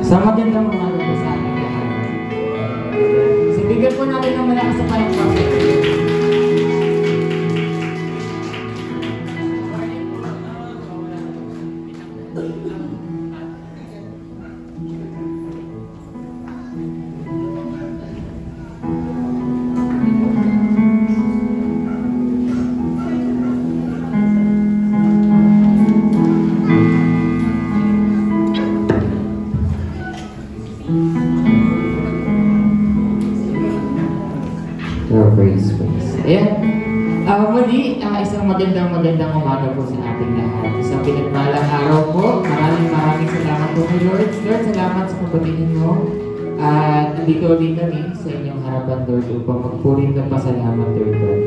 Sa magandang umaga po sa ating lahat. So, bigyan po natin ng malakas sa palakpakan. Praise. Ayan. Muli, isang magandang umaga po sa ating lahat. Isang pinagpalang araw po. Maraming salamat po kay Lord. Lord, salamat sa pagpatingin mo. At nandito ulit kami sa inyong harapan, Lord, upang magpurin ng pasalamat, Lord God.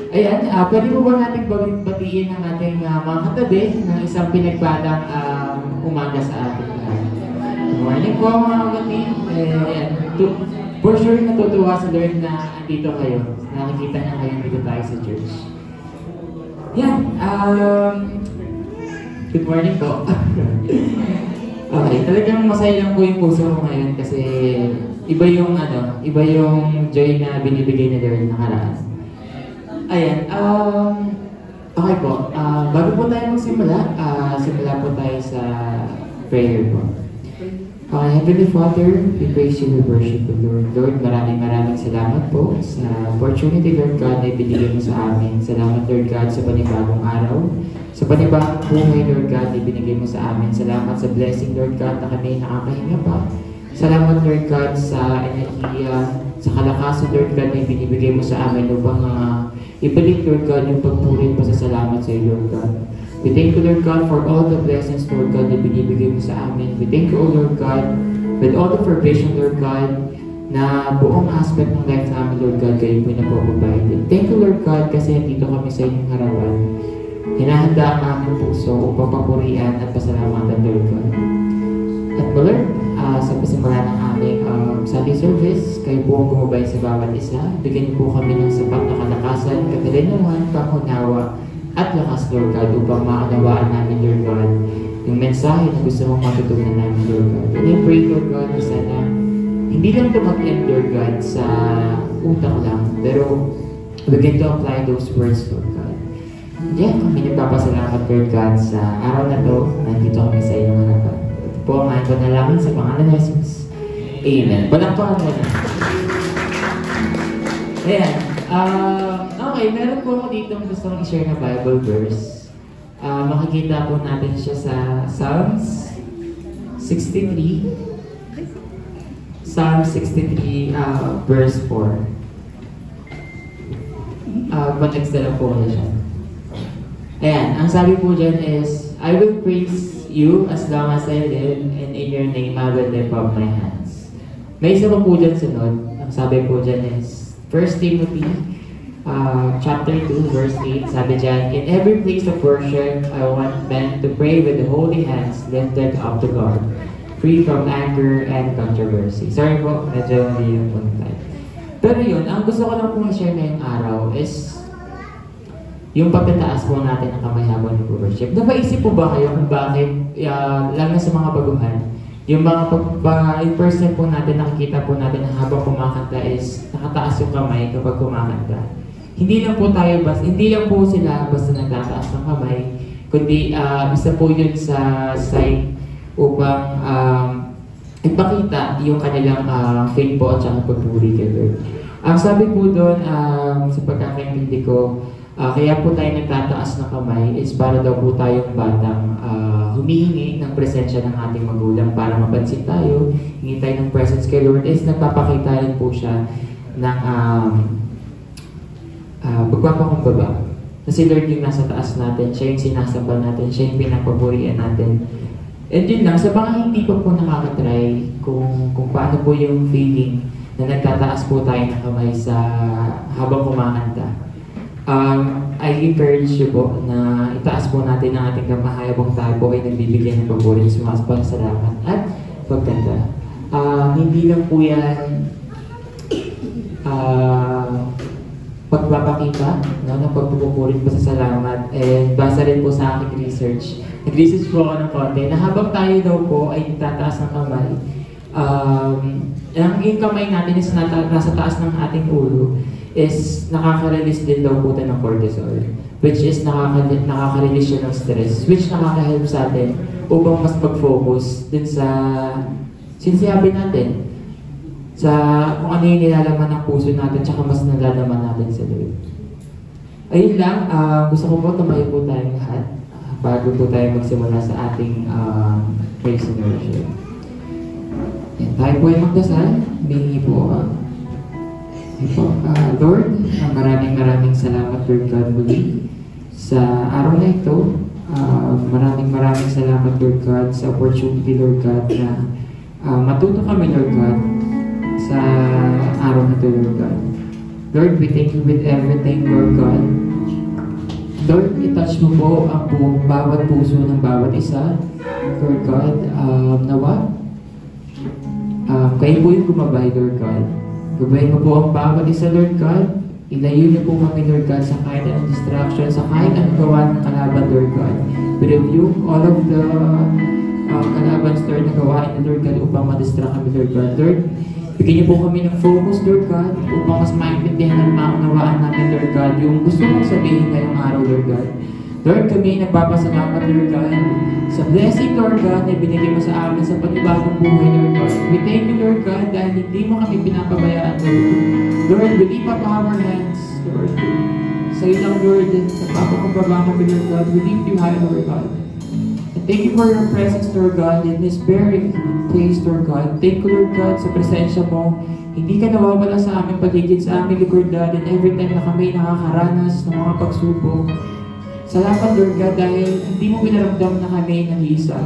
Ayan, pwede po ba natin batiin ang ating mga katabi ng isang pinagpalang umaga sa ating lahat? Good morning po mga kapatid. Ayan, for sure natutuwa sa Lord na andito kayo. Nakikita niya kayo dito tayo sa church. Yan. Good morning po. Okay, talagang masaya lang po yung puso ko ngayon kasi iba yung joy na binibigay ni Lord nakaraan. Ayan. Okay po. Bago po tayo magsimula, simula po tayo sa prayer po. Heavenly Father, we praise you, we worship you, Lord. Lord, maraming salamat po sa opportunity, Lord God, na ibinigay mo sa amin. Salamat, Lord God, sa panibagong araw. Sa panibagong buhay, Lord God, na ibinigay mo sa amin. Salamat sa blessing, Lord God, na kami nakakahinga pa. Salamat, Lord God, sa enerhiya, sa kalakasan, Lord God, na ibinibigay mo sa amin upang ibalik, Lord God, yung pagpurin pa sa salamat sa iyo, Lord God. We thank you, Lord God, for all the blessings, Lord God, na binibigay mo sa amin. We thank you, Lord God, with all the provision, Lord God, na buong aspect ng life namin, Lord God, kayo po napapabay. Thank you, Lord God, kasi dito kami sa inyong harapan. Hinahanda ang aming puso upang papurian at pasalamatan, Lord God. At Lord, sa pasimula ng aming Sunday service, kayo po ang gumabay sa bawat isa. Bigyan niyo po kami ng sapat na kalakasan, katalinawan, pangunawa, at lakas, Lord God, upang maunawaan namin, Lord God, yung mensahe na gusto mong matutunan namin, Lord God. And I pray, Lord God, na sana hindi lang ito mag-end, Lord God, sa utak lang, pero we get to apply those words, Lord God. Yeah, kami nagpapasalamat, Lord God, sa araw na to, nandito kami sa iyong harapan. Ito po ang aking panalangin sa pangalan ng Jesus. Amen. Palakpakan mo na. Ayan. Okay, meron po ako dito gusto kong i-share na Bible verse. Makikita po natin siya sa Psalms 63. Psalm 63, verse 4. Patext na lang po na siya. Ayan, ang sabi po dyan is, I will praise you as long as I live, and in your name I will lift up my hands. May isa pa po dyan sunod. Ang sabi po dyan is, 1 Timothy chapter 2, verse 8, sabi dyan, in every place of worship, I want men to pray with the holy hands lifted up to God, free from anger and controversy. Sorry po, medyo hindi yung punta. Pero yun, ang gusto ko lang pong i-share ngayong araw is yung pagtataas po natin ng kamay habang nag-worship. Napaisip po ba kayo kung bakit, lang na sa mga baguhan, yung mga in person po natin, nakikita po natin na habang kumakanta is nakataas yung kamay kapag kumakanta. Hindi lang po sila basta nagtataas ng kamay, kundi isa po yun sa sign upang ipakita yung kanilang faith po at saka pagpuri kay Lord. Ang sabi po doon, sa pagkakaintindi ko, kaya po tayo nagtataas ng kamay is para daw po tayong batang humihingi ng presensya ng ating magulang para mapansin tayo, hingi tayo ng presence kay Lord is nagpapakita rin po siya ng pagpapakumbaba. Kasi Lord yung nasa taas natin, siya yung sinasamba natin, siya yung pinapaburian natin. And yun lang, sa mga hindi pa po nakakatry kung paano po yung feeling na nagtataas po tayo ng kamay sa habang kumakanta. I encourage you po na itaas po natin ang ating kamay habang tayo po ay nagbibigay ng pagburin, sumasapang salamat at pagkanta. Hindi lang po yan pagpapakita, no, ng pagpupurit po sa salamat. And basa rin po sa aking research. Nag-research po ako ng konti na habang tayo daw po ay tataas ng kamay, ang kamay natin is nasa taas ng ating ulo is nakaka-release din daw po ng cortisol, which is nakaka-release siya ng stress, which nakaka-help sa atin upang mas mag-focus din sa sinasabi natin, sa kung ano yung nilalaman ng puso natin, tsaka mas nalalaman natin sa Lord. Ayun lang, gusto ko po tumayo po tayong lahat bago po tayo magsimula sa ating praise and worship. Yan, tayo po ay magdasal. Bingi po Lord, maraming salamat, Lord God, muli sa araw na ito. Maraming salamat, Lord God, sa opportunity, Lord God, na matuto kami, Lord God, sa araw na ito, Lord God. Lord, we thank you with everything, Lord God. Lord, itouch mo po ang bawat puso ng bawat isa, Lord God. Nawa, kayo po yung gumabay, Lord God. Gabayin mo po ang bawat isa, Lord God. Ilayo niyo po kami, Lord God, sa kahit anong distraction, sa kahit anong gawa ng kalaban, Lord God. We rebuke all of the kalabans, Lord, na gawain na, Lord God, upang ma-distract kami, Lord God. Lord, bigyan niyo po kami ng focus, Lord God, upang mas maintindihan at maunawaan natin, Lord God, yung gusto mong sabihin ngayong araw, Lord God. Lord, kami nagpapasalamat, Lord God, sa blessing, Lord God, na binigay mo sa amin sa panibagong buhay, Lord God. We thank you, Lord God, dahil hindi mo kami pinapabayaan, Lord. Lord, we lift up our hands, Lord. Sa iyo lang, Lord, nagpapakumbaba kami, Lord God. We lift you high, Lord God. And thank you for your presence, Lord God, in this very place, Lord God. Thank you, Lord God, sa presensya mo. Hindi ka nawawala sa aming paligid, sa aming likod, God, and every time na kami nakakaranas ng mga pagsubok. Salamat, Lord God, dahil hindi mo pinaramdam na kami nag-iisa.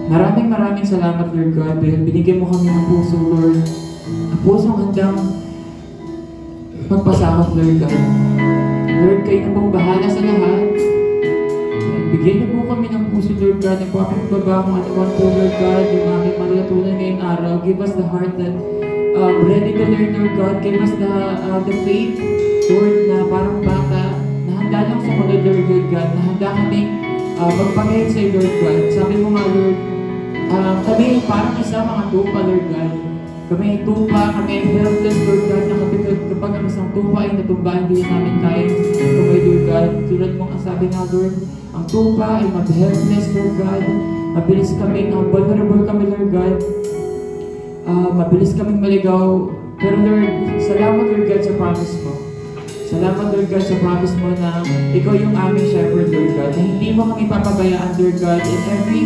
Maraming salamat, Lord God, dahil binigyan mo kami ng puso, Lord. Ang pusong handang magpasakop, Lord God. Lord, kayo na pong bahala sa lahat. Bigyan niyo po kami ng puso, Lord God. Nagpapagbaba kung ano man po, Lord God, yung aking maratunan ngayong araw. Give us the heart that ready to learn, Lord God. Give us the faith, Lord, na parang bata, na handa lang sa mga, Lord God, na handa kaming magpangayad sa Lord God. Sabi mo nga, Lord, kami parang isa mga tupa, Lord God. Kami tupa, kami helpless, Lord God, na kapag ang isang tupa ay natumba, hindi namin kaya kumay, Lord God. Tulad mong sabi nga, Lord, ang tupa ay mag-helpless, Lord God. Mabilis kami, vulnerable kami, Lord God. Mabilis kaming maligaw. Pero Lord, salamat, Lord God, sa promise mo. Salamat, Lord God, sa promise mo na ikaw yung aming shepherd, Lord God. Na hindi mo kami papabayaan, Lord God, in every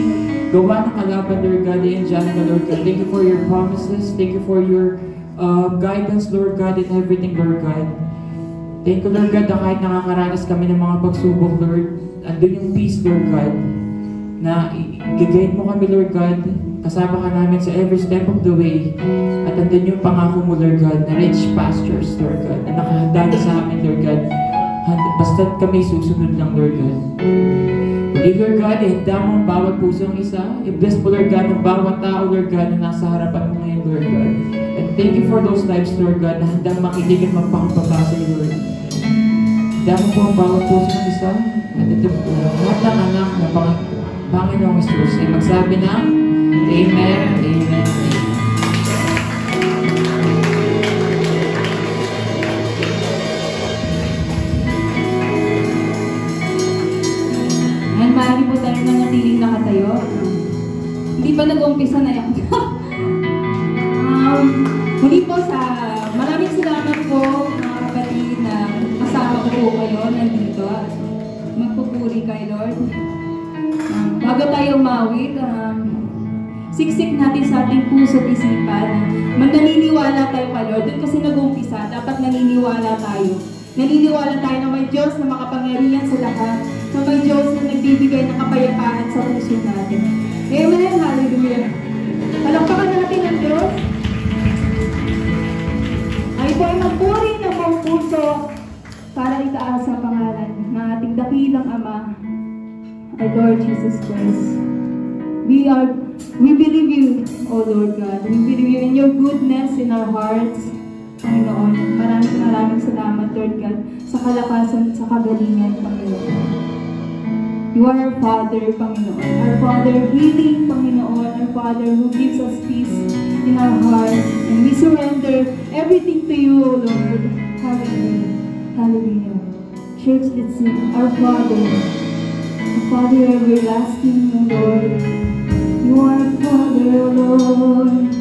gawa ng kalaban, Lord God, and dyan ka, Lord God. Thank you for your promises. Thank you for your guidance, Lord God, in everything, Lord God. Thank you, Lord God, na kahit nakakaranas kami ng mga pagsubok, Lord, andun yung peace, Lord God, na i-guide mo kami, Lord God. Kasama ka namin sa every step of the way. At andun yung pangako mo, Lord God, na rich pastures, Lord God, na nakahanda na sa amin, Lord God. Basta't kami susunod lang, Lord God. Muli, Lord God, ihanda mo ang bawat pusong isa. I-bless mo, Lord God, ang bawat tao, Lord God, na nasa harapan mo ngayon, Lord God. And thank you for those lives, Lord God, na handang makinig at magpakapabasa ni Lord. Handa mo po ang bawat pusong isa. At ito po, lahat ng anak na Panginoong Jesus ay magsabi na, Amen, Amen, Amen. Maaari po tayo nanatiling nakatayo. Hindi pa nag-umpisa na yan. Muli po maraming salamat po mga kapatid na kasama ko po kayo nandito. Magpupuri kay Lord. Bago tayo umawit, siksik natin sa ating puso at isipan. Naniniwala tayo kay Lord. Doon kasi nag-umpisa, dapat naniniwala tayo. Naniniwala tayo na may Diyos na makapangyarihan sa lahat. Na may Diyos na nagbibigay ng kapayapaan sa puso natin. Amen. Hallelujah. Palakpakan natin ang Diyos. Ay po ay magpuri ng buong puso para itaas sa pangalan ng ating dakilang Ama, our Lord Jesus Christ. We believe you, O Lord God. We believe you in your goodness in our hearts. Panginoon. Maraming salamat, Lord God, sa kalakasan, sa kagalingan, Panginoon. You are our Father, Panginoon. Our Father healing, Panginoon. Our Father who gives us peace in our heart. And we surrender everything to you, O Lord. Hallelujah. Hallelujah. Church, let's sing. Our Father. Our Father everlasting, O Lord. You are our Father, O Lord.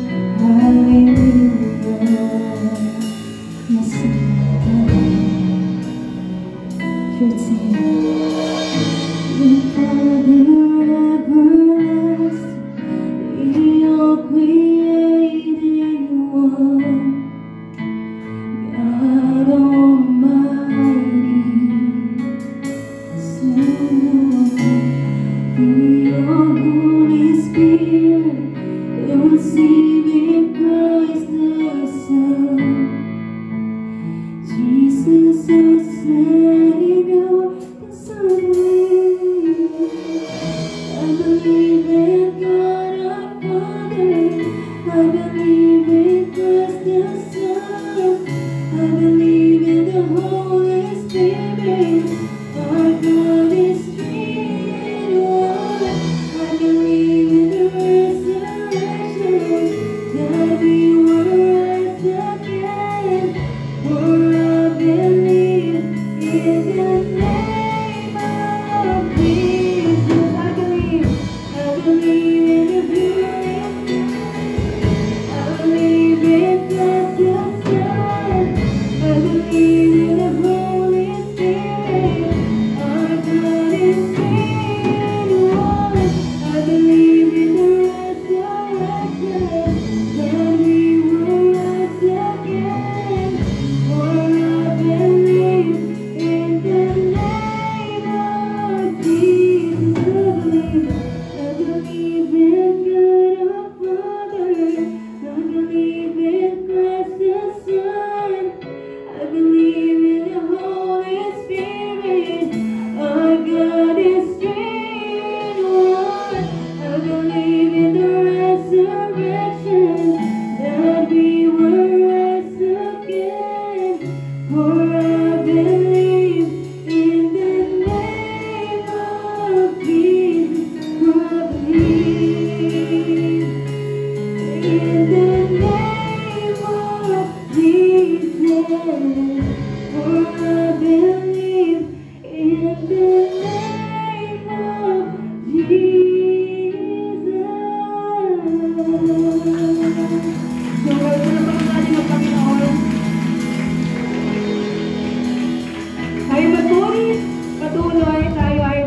Hallelujah. Yes, church, sing. Father everlasting, your creating one, God Almighty, Son, your Holy Spirit, receiving Christ the Son, Jesus our Savior, the Son. I believe in God our Father. I believe in Christ the Son. I believe in the Holy Spirit. Our God is three in one. I believe in the resurrection, that we will rise again. For I believe in the name of Jesus. I believe in the beauty. I believe in Christ the Son. I believe in the Holy Spirit. Our God is three in one. I believe in the resurrection, that we will rise again. For I believe in the name of Jesus. I believe in God our Father. I believe in Christ the Son. I believe in the Holy Spirit. Our God is three in one. I believe in the resurrection, that we will rise again. For I believe in the name of Jesus. I believe in the name of Jesus. For I believe in the name of Jesus. So, ito na pa natin ang Panginoon. Tayo patuloy tayo ay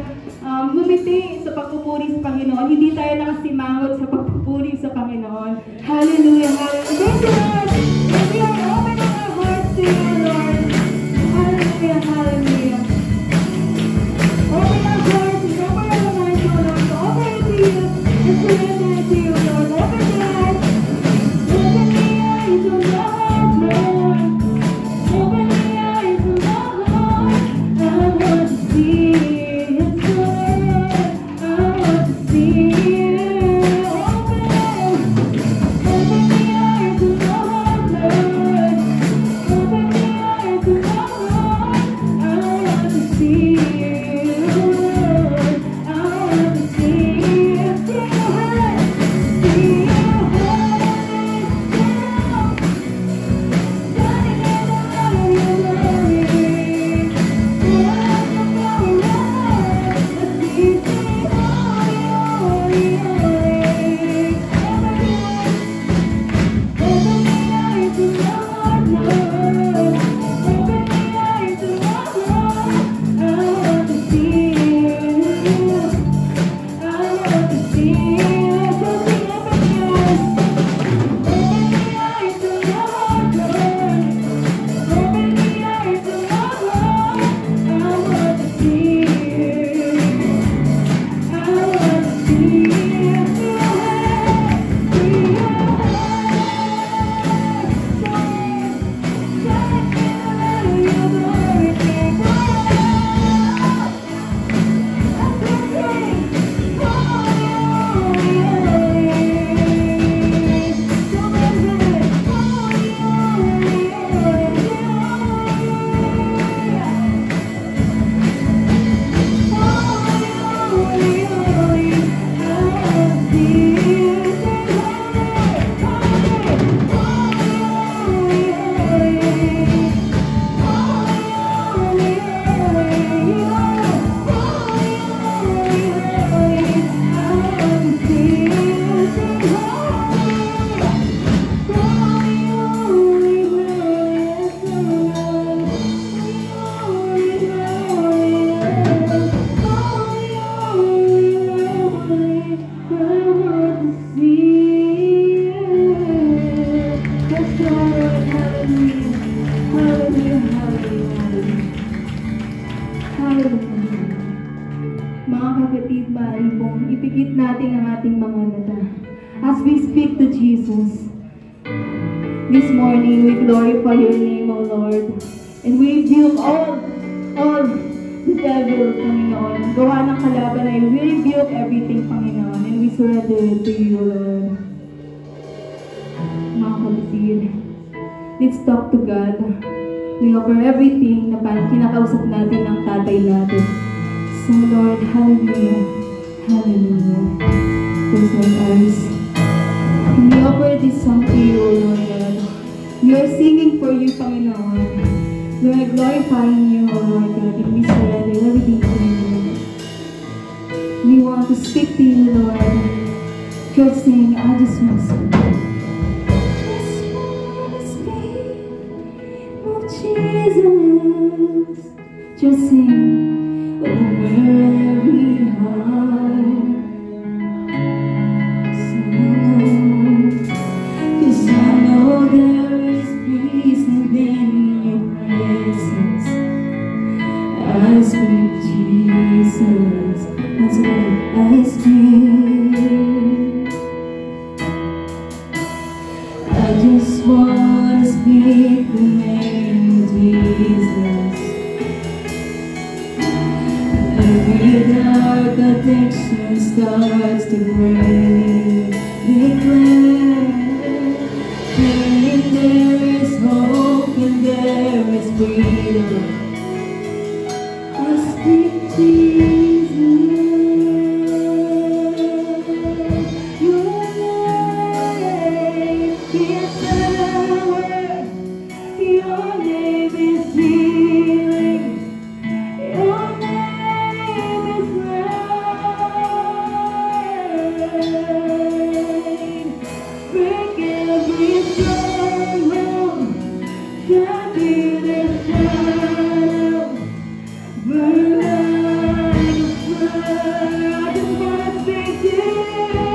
ngumiti sa pagpupuri sa Panginoon. Hindi tayo nakasimangot sa pagpupuri sa Panginoon. Hallelujah, hallelujah. Thank you, Lord. And we are opening our hearts to you, Lord. Hallelujah, hallelujah. Open our hearts and open our minds, O Lord. So open it to you and surrender it to you, Lord. Open the eyes. Open the eyes of the heart, Lord. Open the eyes of the heart. I want to see His Lord. I want to see you. Open the eyes of the heart, Lord. Open the eyes of the heart. I want to see you, Lord. I want to see you. See your heart. See you. we speak to Jesus, this morning we glorify your name, O Lord. And we rebuke all the devil, Panginoon. Gawa ng kalaban ay we rebuke everything, Panginoon. And we surrender it to you, Lord. Mga kapatid, let's talk to God. We offer everything na parang kinakausap natin ng tatay natin. So Lord, hallelujah, hallelujah. Close my eyes. And we offer this song to you, O Lord God. We are singing for you, Panginoon. We are glorifying you, O Lord God, and we surrender everything to you. We want to speak to you, Lord. Just sing, I just want to speak. Jesus, just sing over every heart. Cause I know there is peace within your presence. I speak Jesus, that's what I speak. I just want to speak the name of Jesus. Every dark addiction starts to break. Declare, there is hope and there is freedom. I speak Jesus. Your name is power. Your name is healing. Your name is light. Break every stronghold. Shine in the shadow. Burn like a fire. I just wanna speak to you.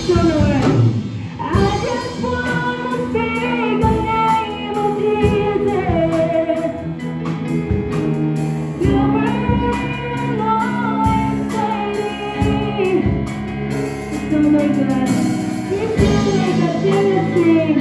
So Lord, I just wanna speak the name of Jesus. Your word always saving. So Lord God, you feel like a Tennessee.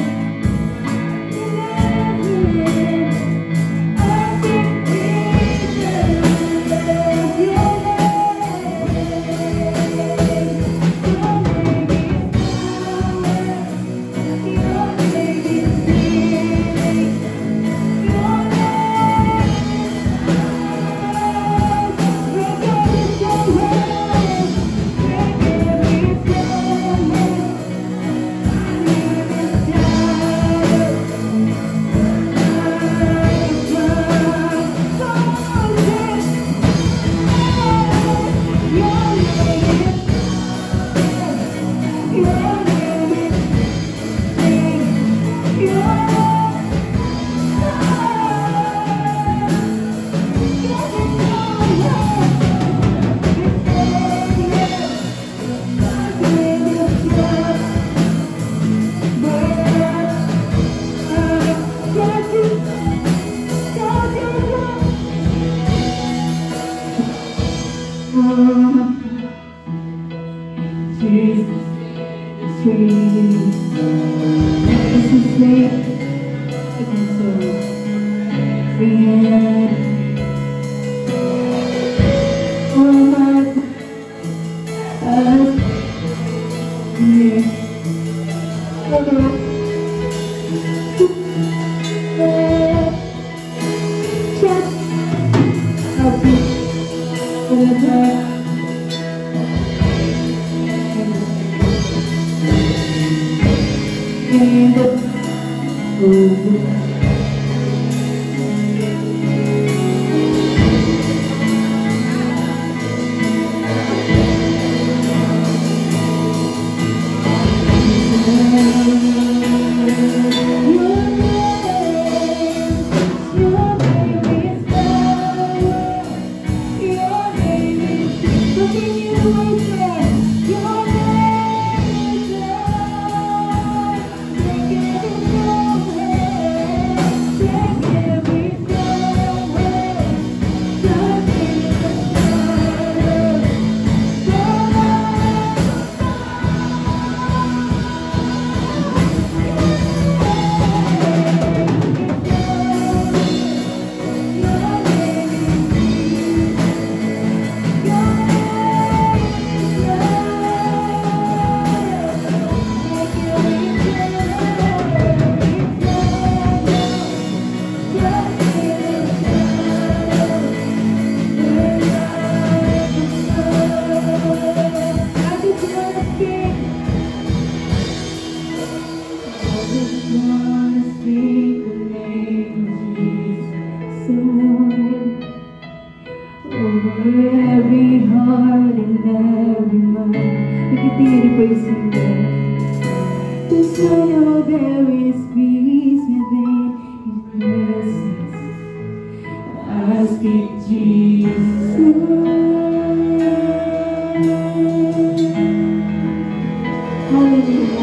Hallelujah.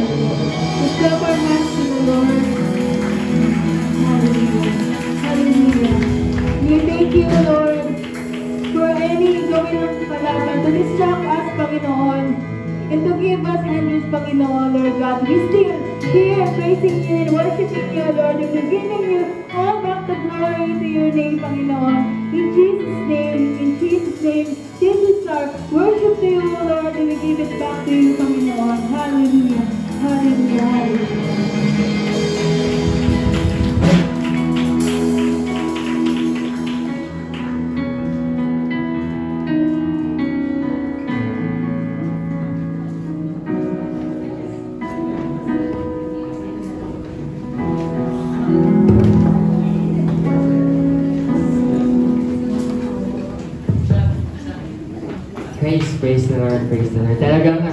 Let's clap our hands to the Lord. Hallelujah. Hallelujah. We thank you, Lord, for any gawin ng kalaban to distract us, Panginoon, and to give us endless, Panginoon, Lord God. We still here praising you and worshiping you, Lord, and we're giving you all back the glory to your name, Panginoon. In Jesus' name, this is our worship to you, Lord, and we give it back to you, Panginoon. Hallelujah. Hallelujah. Hallelujah. Praise the Lord, praise the Lord. Talagang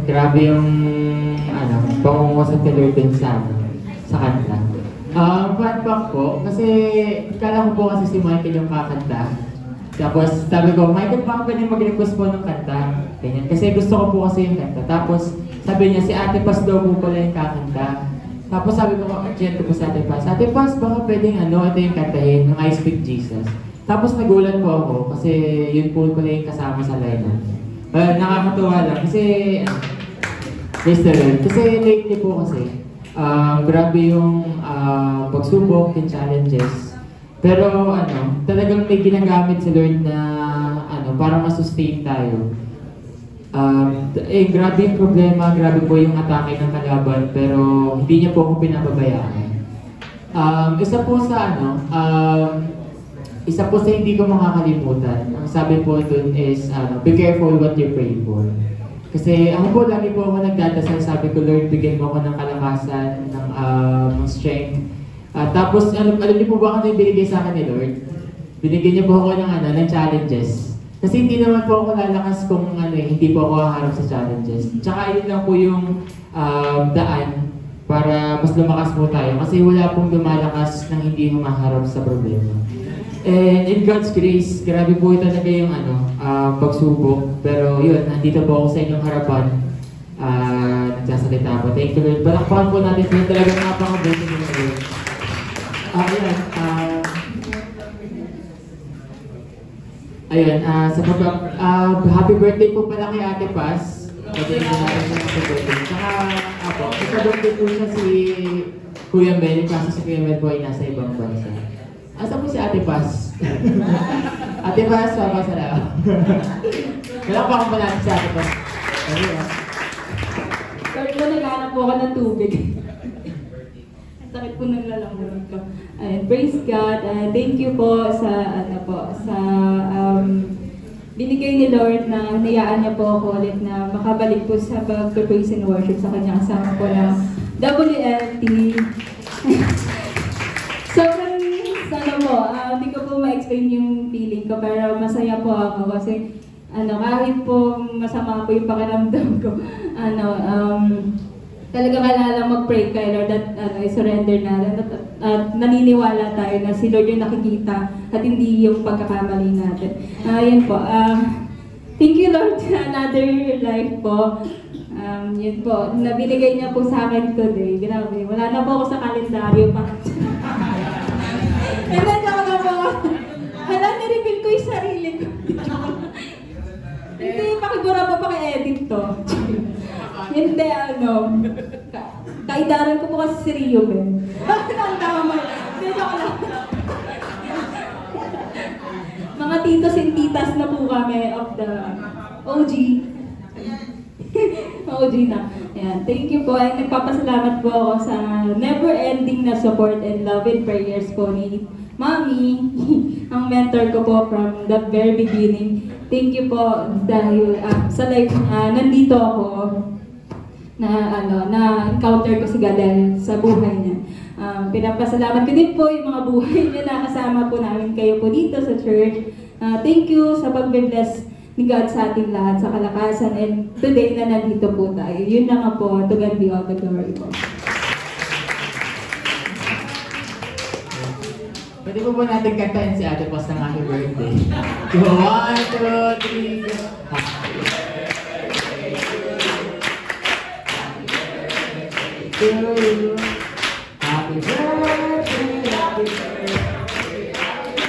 grabe yung pangungusap ni Lord din sa kanta. Fun fact po, kasi kala ko po kasi si Michael yung kakanta. Tapos sabi ko, Michael, baka pwede mag-request po ng kanta. Ganyan. Kasi gusto ko po kasi yung kanta. Tapos sabi niya, si Ate Paz daw po pala yung kakanta. Tapos sabi ko, urgent ko po sa Ate Paz. Ate Paz, baka pwedeng ito yung kantahin, yung I Speak Jesus. Tapos nagulat po ako kasi yun po pala yung kasama sa lineup. Nakakatuwa lang kasi praise the Lord. Kasi lately po kasi grabe yung pagsubok, yung challenges. Pero talagang may ginagamit si Lord na para ma-sustain tayo. Grabe yung problema, grabe po yung atake ng kalaban, pero hindi niya po ako pinababayaan. Isa po sa hindi ko makakalimutan, ang sabi po dun is, be careful what you pray for. Kasi ako po, lagi po ako nagdadasal, sabi ko, Lord, bigyan mo ako ng kalakasan, ng strength. Tapos, alam niyo po ba ano yung binigay sa akin ni Lord? Binigyan niyo po ako ng challenges. Kasi hindi naman po ako lalakas kung hindi po ako haharap sa challenges. Tsaka yun lang po yung daan para mas lumakas po tayo. Kasi wala pong lumalakas nang hindi humaharap sa problema. And in God's grace, grabe po talaga yung pagsubok. Pero yun, nandito po ako sa inyong harapan. Nagsasalita po. Thank you, Lord. Palakpakan po natin po talagang napakabuti nyo na yun. Happy birthday po pala kay Ate Paz. Pwede ko natin sa happy birthday. Tsaka, birthday po siya si Kuya Mel. Kasi si Kuya Mel po ay nasa ibang bansa. Asa po si Ate Paz? Ate Paz, papasalamat. Wala pa akong malapit si Ate Paz. Sorry po, naghanap po ako ng tubig. Sakit po ng lalamunan ko. Praise God. Thank you po sa binigay ni Lord na niyaan niya po ako ulit na makabalik po sa pag-praise and worship sa kanya kasama po ng WLT. Sobrang sana po, hindi ko po ma-explain yung feeling ko pero masaya po ako kasi kahit po masama po yung pakiramdam ko, talaga kailangan mag-pray kay Lord at i-surrender natin at naniniwala tayo na si Lord yung nakikita at hindi yung pagkakamali natin. Yan po. Thank you, Lord, another life po. Yun po, nabinigay niya po sa akin today. Grabe, wala na po ako sa kalendaryo pa. And then ako na po, nireveal ko yung sarili ko. Hindi, pakibura pa paki-edit to. Hindi, kaidaran ko po kasi si Rio, Ben. Ang tama. Dito ko lang. Mga titos and titas na po kami of the OG. OG na. Ayan. Thank you po. And nagpapasalamat po ako sa never-ending na support and love and prayers po ni Mami, ang mentor ko po from the very beginning. Thank you po dahil sa life nandito ako na encounter ko si Gadel sa buhay niya. Pinapasalamat ko din po yung mga buhay niya na kasama po namin kayo po dito sa church. Thank you sa pag-bless ni God sa ating lahat, sa kalakasan, and today na nandito po tayo. Yun na nga po, to God be all the glory po. Pwede po ba natin kantahin si Ate Paz ng happy birthday? 1, 2, 3, to you. Happy birthday, happy birthday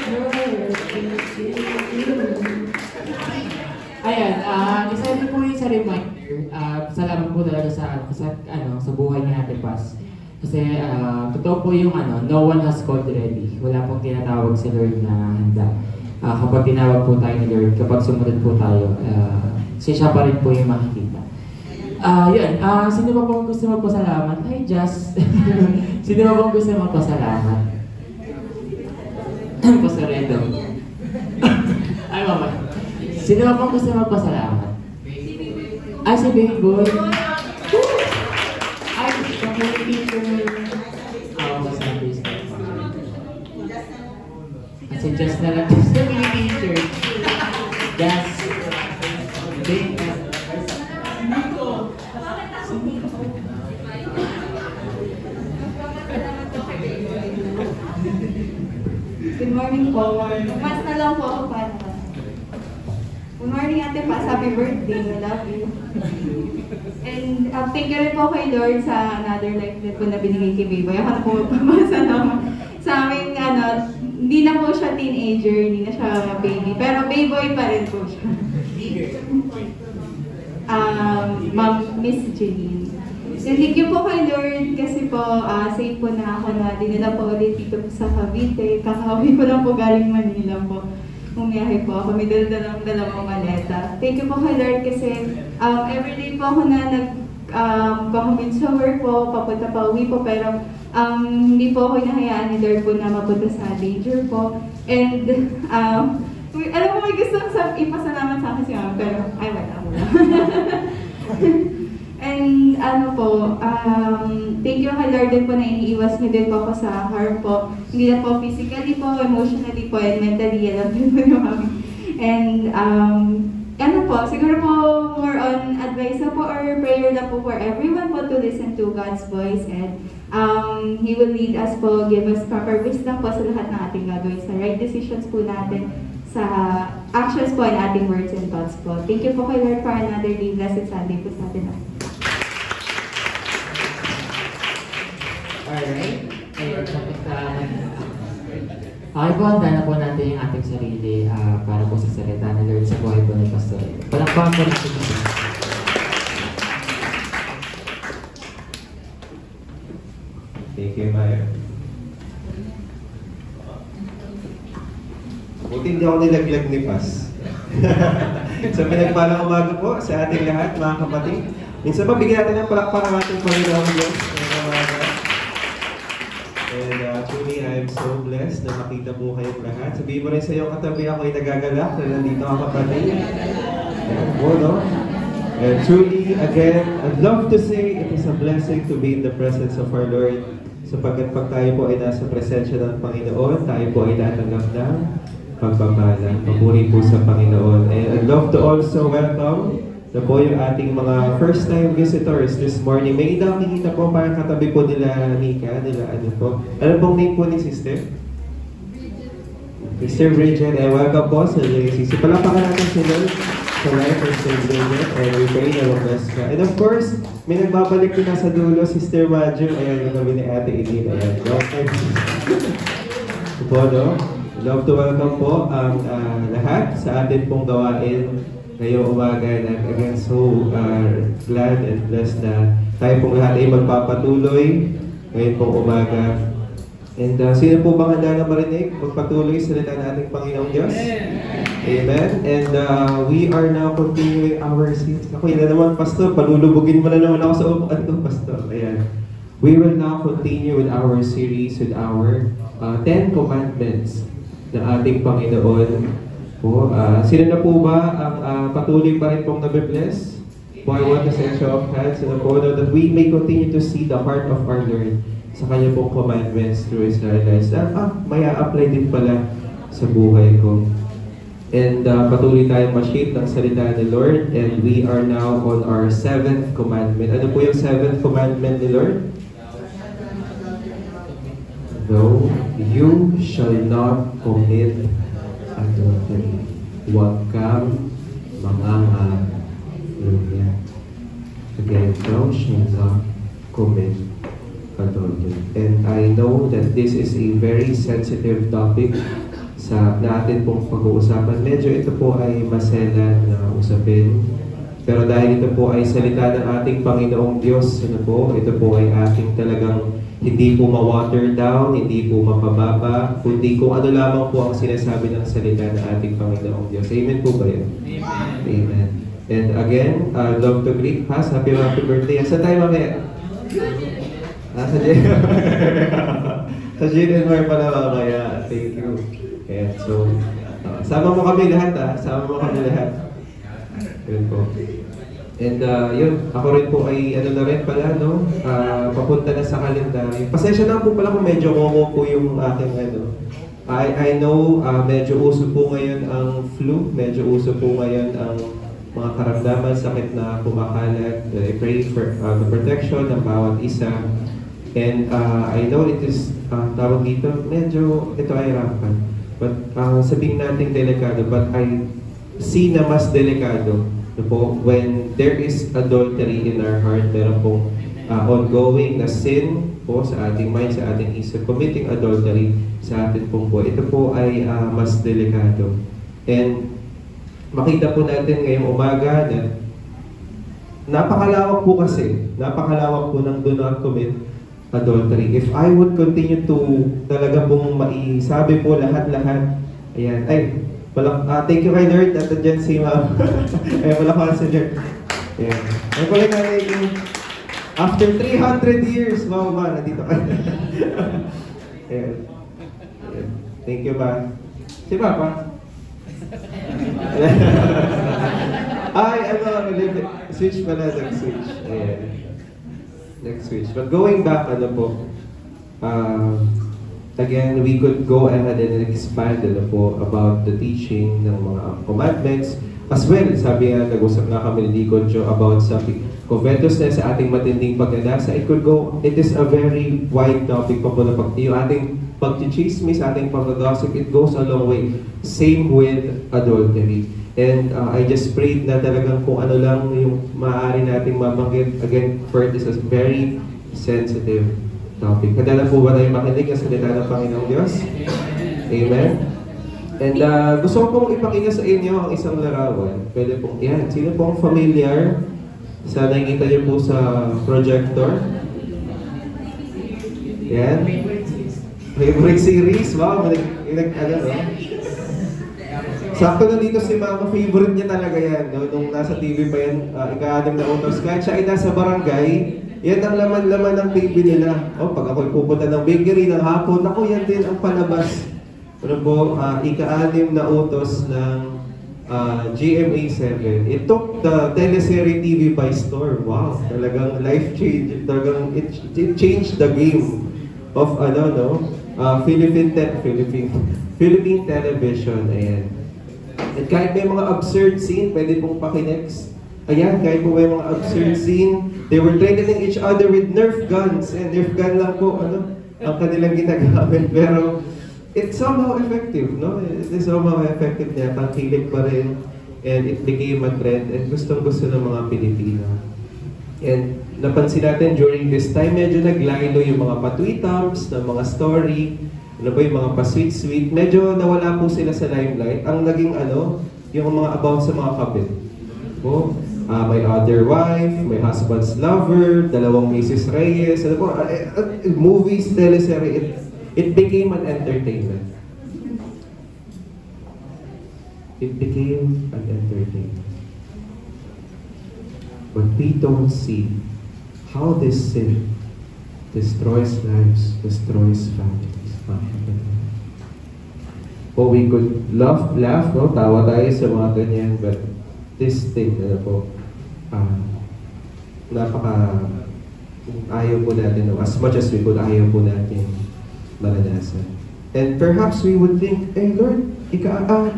to you. Ayan, isa din po yun sa reminder. Salamat po talaga sa buhay ni Ate Paz. Kasi totoo po yung no one has called ready. Wala pong tinatawag si Lord na handa. Kapag tinawag po tayo ni Lord, kapag sumunod po tayo, siya pa rin po yung makikita. Yun, sino ba pong gusto magpasalamat? Hi, Jess! Sino ba pong gusto magpasalamat? Pasaredo. Ay, mama. Sino ba pong gusto magpasalamat? Ay, si Baby Boy. Ay, community teacher. Masabi sa kasi Jess na lang. Jess na teacher. Jess. Good morning po. Mas na lang po ako para. Good morning, Ate Paz. Happy birthday. I love you. And thank you rin po kay Lord sa another life na po na binigay kay Baby. Ako na po pamasa naman. Sa aming, hindi na po siya teenager, hindi na siya baby. Pero baby pa rin po siya. Ma'am, Miss Jeline. Thank you po kay Lord kasi po safe po na ako na dinala po ulit dito sa Cavite. Kakauwi ko lang po galing Manila po. Umiyahe po ako, may dalawang maleta. Thank you po kay Lord kasi everyday po ako na nag-commute sa work po, papunta pa uwi po, pero hindi po ako hinahayaan ni Lord po na mapunta sa danger po. And alam mo, may gusto ipasalamat sa akin si Mama, pero ay wala mo na. And thank you kay Lord din po na iniiwas niyo din po ako sa harm po. Hindi na po physically po, emotionally po, and mentally, alam niyo po naman. And siguro po more on advice na po or prayer na po for everyone po to listen to God's voice, and He will lead us po, give us proper wisdom po sa lahat ng ating gagawin, sa right decisions po natin, sa actions po and ating words and thoughts po. Thank you po kay Lord for another day. Blessed Sunday po sa atin. Alright. Ayun, okay po, handa na po natin yung ating sarili para po sa salita ni Lord sa buhay po ni Pastor. Palakpakan po natin ito. Thank you, Maya. Buti hindi ako nilaglag ni Paz. So, pinagpalang umaga po sa ating lahat, mga kapatid. Minsan pa, bigyan natin ng palakpakan ang ating Panginoon Diyos. And truly, I am so blessed na makita po kayong lahat. Sabihin mo rin sa iyong katabi, ako'y nagagalak na nandito ang kapatid. Ayan po, no? And truly, again, I'd love to say it is a blessing to be in the presence of our Lord. Sapagkat pag tayo po ay nasa presensya ng Panginoon, tayo po ay tatanggap ng pagpapala. Papuri po sa Panginoon. And I'd love to also welcome na po yung ating mga first-time visitors this morning. May nakikita po parang katabi po nila Nika, nila ano po. Ano pong name po ni Sister? Sister Bridget. And welcome po sa JCC. Palapakan natin si Lord sa life of Sister Bridget. And we pray na mag-bless ka. And of course, may nagbabalik din sa dulo, Sister Madjo. Ayan, yung kami ni Ate Edith. Ayan. Okay. Ito po, no? Love to welcome po ang lahat sa atin pong gawain ngayong umaga. And again, so glad and blessed na tayo pong lahat ay magpapatuloy ngayon pong umaga. And sino po bang handa na marinig? Magpatuloy sa salita ng ating Panginoong Diyos? Amen. And we are now continuing our series. Ako yun na naman, Pastor. Palulubugin mo na naman ako sa upuan ko, Pastor. Ayan. We will now continue with our series with our 10 Commandments na ating Panginoon. Sino na po ba ang patuloy pa rin pong nabibless? I want to say show of hands and po that we may continue to see the heart of our Lord sa kanya pong commandments through His lives. May a-apply din pala sa buhay ko. And patuloy tayong ma-shape ng salita ni Lord. And we are now on our 7th commandment. Ano po yung 7th commandment ni Lord? No, you shall not commit adultery. Huwag kang mangangahulugan. Again, thou shalt not commit adultery. And I know that this is a very sensitive topic sa natin pong pag-uusapan. Medyo ito po ay maselan na usapin. Pero dahil ito po ay salita ng ating Panginoong Diyos, ito po ay ating talagang hindi po ma-water down, hindi po mapababa, kundi kung ano lamang po ang sinasabi ng salita ng ating Panginoong Diyos. Amen po ba yun? Amen. Amen. And again, love to greet, Has. Happy birthday. Saan tayo mamaya? Sa sa GNMR pala mamaya. Thank you. Ayan, so, sama mo kami lahat, sama mo kami lahat. Yun po. And yun, ako rin po ay ano na rin pala, no? Papunta na sa kalendaryo. Pasensya na po pala kung medyo ngongo po yung aking ano. I know medyo uso po ngayon ang flu, medyo uso po ngayon ang mga karamdaman, sakit na kumakalat. I pray for the protection ng bawat isa. And I know it is, tawag dito, medyo ito ay rampant. But sabihin natin delikado, but I see na mas delikado po when there is adultery in our heart, meron pong ongoing na sin po sa ating mind, sa ating isip, committing adultery sa ating pong buhay. Ito po ay mas delikado. And makita po natin ngayong umaga na napakalawak po kasi, napakalawak po ng do not commit adultery. If I would continue to talaga pong maisabi po lahat-lahat, ayan, thank you kay Nerd at dyan si Ma'am. Ayan, wala ka si Nerd. Ayan. Ayan pala nanay ko. After 300 years, Mama, nandito ka. Ayan. Ayan. Thank you, Ma. Si Papa. Ay, switch pala, nag-switch. Ayan. Next switch. But going back, again, we could go ahead and expand po about the teaching ng mga commandments. As well, sabi nga, nag-usap nga kami ni Deacon Joe about sa covetousness sa ating matinding pagnanasa. It is a very wide topic pa po na yung ating pag-chismis, ating pag-gossip, it goes a long way. Same with adultery. And I just prayed na talagang kung ano lang yung maaari nating mabanggit. Again, for this is very sensitive topic. Kadala po ba tayo makinig ang salita ng Panginoong Diyos? Amen? And gusto ko pong ipakita sa inyo ang isang larawan. Pwede pong yan. Sino pong familiar sa nakikita niyo po sa projector? Yan. Favorite series? Wow, sakto na dito si Mama, favorite niya talaga yan. No? Nung nasa TV pa yan, ika-anim na utos. Kahit siya ay nasa barangay, yan ang laman-laman ng TV nila. Pag ako'y pupunta ng bakery ng hapon, ako yan din ang palabas. Ano po, ika-anim na utos ng GMA7. It took the teleserye TV by storm. Wow, talagang life change. Talagang it changed the game of Philippine television. Ayan. At kahit may mga absurd scene, pwede pong pakinext. Ayan, kahit po may mga absurd scene, they were threatening each other with Nerf guns. And Nerf gun lang po, ang kanilang ginagamit. Pero, it's somehow effective, no? It is somehow effective niya. Tangkilik pa rin. And it became a trend. And gustong-gusto ng mga Pilipino. And napansin natin during this time, medyo naglaylo yung mga patweetums, ng mga story, yung mga pa-sweet-sweet. Medyo nawala po sila sa limelight. Ang naging yung mga about sa mga kabit. My other wife, my husband's lover, dalawang Mrs. Reyes, movies, teleserye, it became an entertainment. It became an entertainment. But we don't see how this sin destroys lives, destroys families. We could laugh, no? Tawa tayo sa mga ganyan, but this thing, ayaw po natin, no? As much as we could, ayaw po natin maranasan. And perhaps we would think, Lord,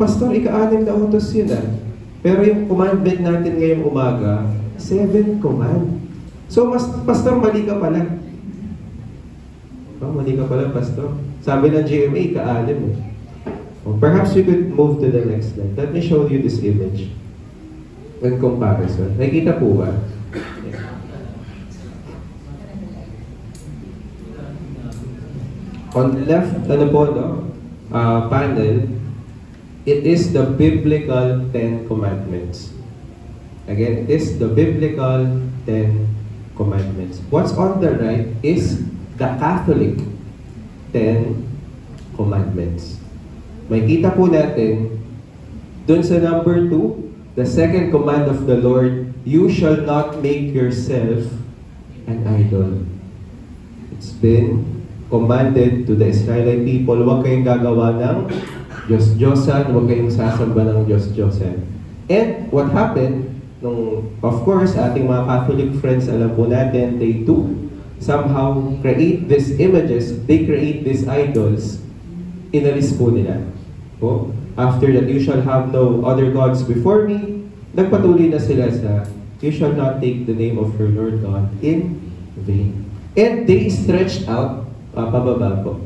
Pastor, ika-anim na utos yun Pero yung commandment natin ngayong umaga, 7 command. So, Pastor, mali ka pala. Mali ka pala, Pastor. Sabi ng GMA, ika-anim Perhaps we could move to the next slide. Let me show you this image. In comparison. Nakikita po ba? On the left, panel, it is the biblical 10 commandments. Again, it is the biblical 10 commandments. What's on the right is the Catholic 10 commandments. May kita po natin, dun sa number 2, the second command of the Lord, you shall not make yourself an idol. It's been commanded to the Israelite people, huwag kayong gagawa ng Diyos-Diyosan, huwag kayong sasamba ng Diyos-Diyosan. And what happened, of course, ating mga Catholic friends, alam po natin, they too somehow create these images, they create these idols, inalis po nila. Po? After that, you shall have no other gods before me, nagpatuloy na sila sa, you shall not take the name of your Lord God in vain. And they stretched out, pababa po,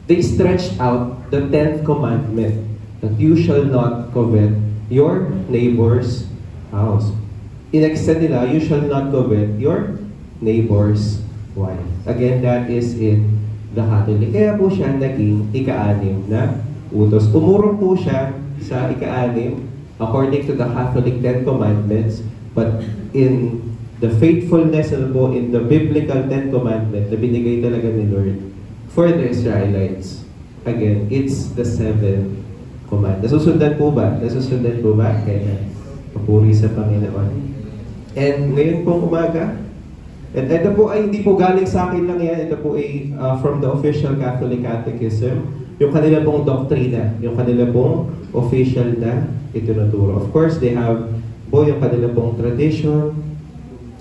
they stretched out the 10th commandment, that you shall not covet your neighbor's house. In-extend nila, you shall not covet your neighbor's wife. Again, that is in the Catholic. Kaya po siya naging ika-6 na utos. Umurong po siya sa ika-6 according to the Catholic 10 Commandments, but in the faithfulness po, in the biblical 10 Commandments na binigay talaga ni Lord for the Israelites. Again, it's the 7th command. Nasusundan po ba? Nasusundan po ba? Kaya papuri sa Panginoon. And ngayon pong umaga, at ito po ay hindi po galing sa akin lang yan. Ito po ay from the official Catholic Catechism. Yung kanila pong doktrina, yung kanila pong official na itinuturo. Of course, they have po yung kanila pong tradition.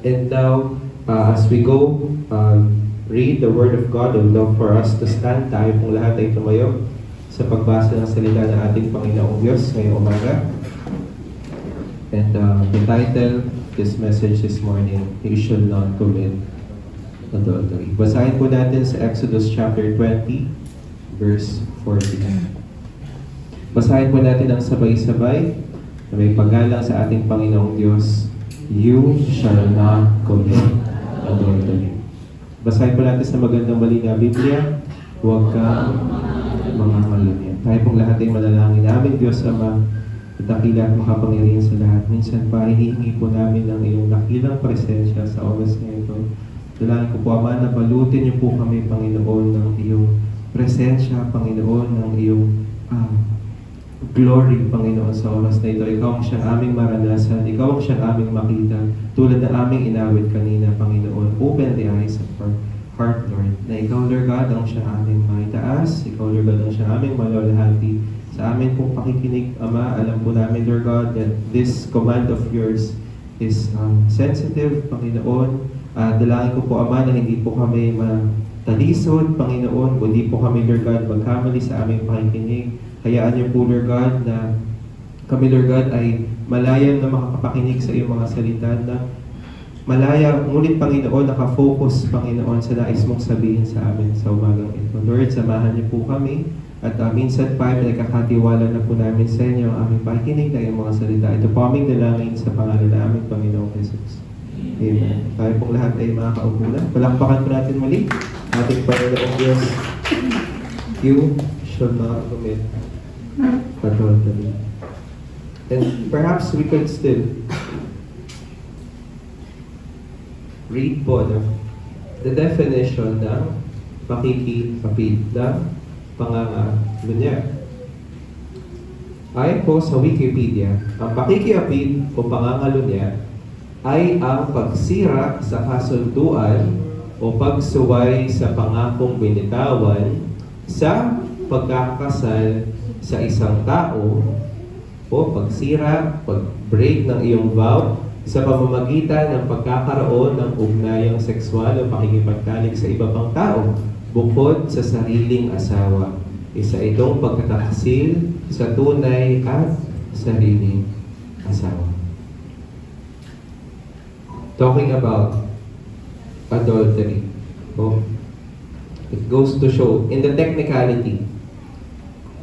And now, as we go, read the Word of God, I would love for us to stand. Tayo pong lahat ay tumayo sa pagbasa ng salita ng ating Panginoong Diyos ngayong umaga. And the title this message this morning, you shall not commit adultery. Basahin po natin sa Exodus chapter 20, verse 14. Basahin po natin ang sabay-sabay na may paggalang sa ating Panginoong Diyos. You shall not commit adultery. Basahin po natin sa magandang mali na Biblia. Huwag kang mga malunya. Tayo pong lahat ay manalangin namin, Diyos Ama, dakila at makapangyarihan sa lahat. Minsan pa, hinihingi po namin ang iyong dakilang presensya sa oras na ito. Dalangin ko po, Ama, na balutin niyo po kami, Panginoon, ng iyong presensya, Panginoon, ng iyong glory, Panginoon, sa oras na ito. Ikaw ang siyang aming maranasan, ikaw ang siyang aming makita, tulad na aming inawit kanina, Panginoon. Open the eyes of our heart, Lord, na ikaw, Lord God, ang siyang aming maitaas, ikaw, Lord God, ang siyang aming malalahati. Sa amin pong pakikinig, Ama, alam po namin, Lord God, that this command of yours is sensitive, Panginoon. Dalangin ko po, Ama, na hindi po kami matalisod, Panginoon, kundi po kami, Lord God, magkamali sa aming pakikinig. Hayaan niyo po, Lord God, na kami, Lord God, ay malayang na makakapakinig sa iyong mga salita na malaya, ngunit, Panginoon, nakafocus, Panginoon, sa nais mong sabihin sa amin sa umagang ito. Lord, samahan niyo po kami. At minsan pa, nagkakatiwala na po namin sa inyo ang aming pakikinig na iyong mga salita. Ito po aming dalangin sa pangalan na aming Panginoong Jesus. Amen. Tayo pong lahat ay makakaupo na. Palakpakan po natin muli. Ating Panginoong Diyos, you shall not commit adultery. And perhaps we could still read po the definition ng pakikipapid ng pangangalunya. Ayon po sa Wikipedia, ang pakikiapid o pangangalunya ay ang pagsira sa kasunduan o pagsuway sa pangakong binitawan sa pagkakasal sa isang tao o pagsira, pag-break ng iyong vow sa pamamagitan ng pagkakaroon ng ugnayang sexual o pakikipagtalik sa iba pang tao bukod sa sariling asawa. Isa itong pagtataksil sa tunay at sariling asawa. Talking about adultery. Oh, it goes to show, in the technicality,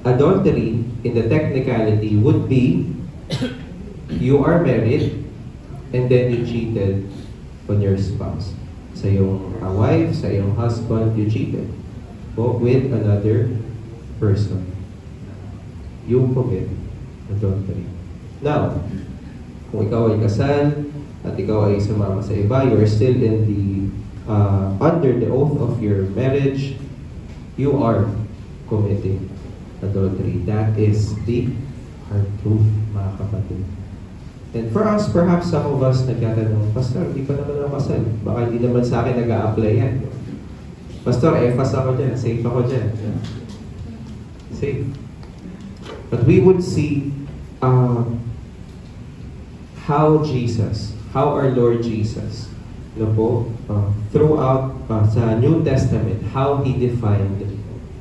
adultery, in the technicality, would be you are married and then you cheated on your spouse. Sa iyong wife, sa iyong husband, you cheated. po with another person. You commit adultery. Now, kung ikaw ay kasal at ikaw ay sumama sa iba, you are still in the under the oath of your marriage, you are committing adultery. That is the hard truth, mga kapatid. And for us, perhaps some of us nagtatanong, Pastor, di pa naman ako kasal. Baka hindi naman sa akin nag-a-apply yan. Pastor, fast ako dyan. Safe ako dyan. Safe. But we would see how our Lord Jesus, throughout sa New Testament, how He defined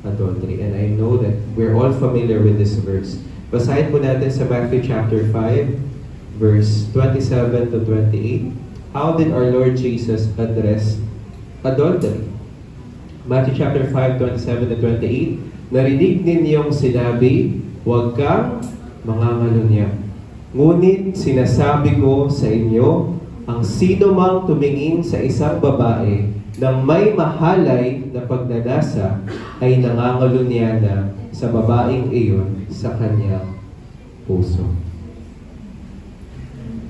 adultery. And I know that we're all familiar with this verse. Basahin po natin sa Matthew chapter 5, verse 27 to 28. How did our Lord Jesus address adultery? Matthew chapter 5, 27 to 28. Narinig ninyong sinabi, huwag kang mangangalunya. Ngunit sinasabi ko sa inyo, ang sino mang tumingin sa isang babae nang may mahalay na pagnanasa ay nangangalunya na sa babaeng iyon sa kanyang puso.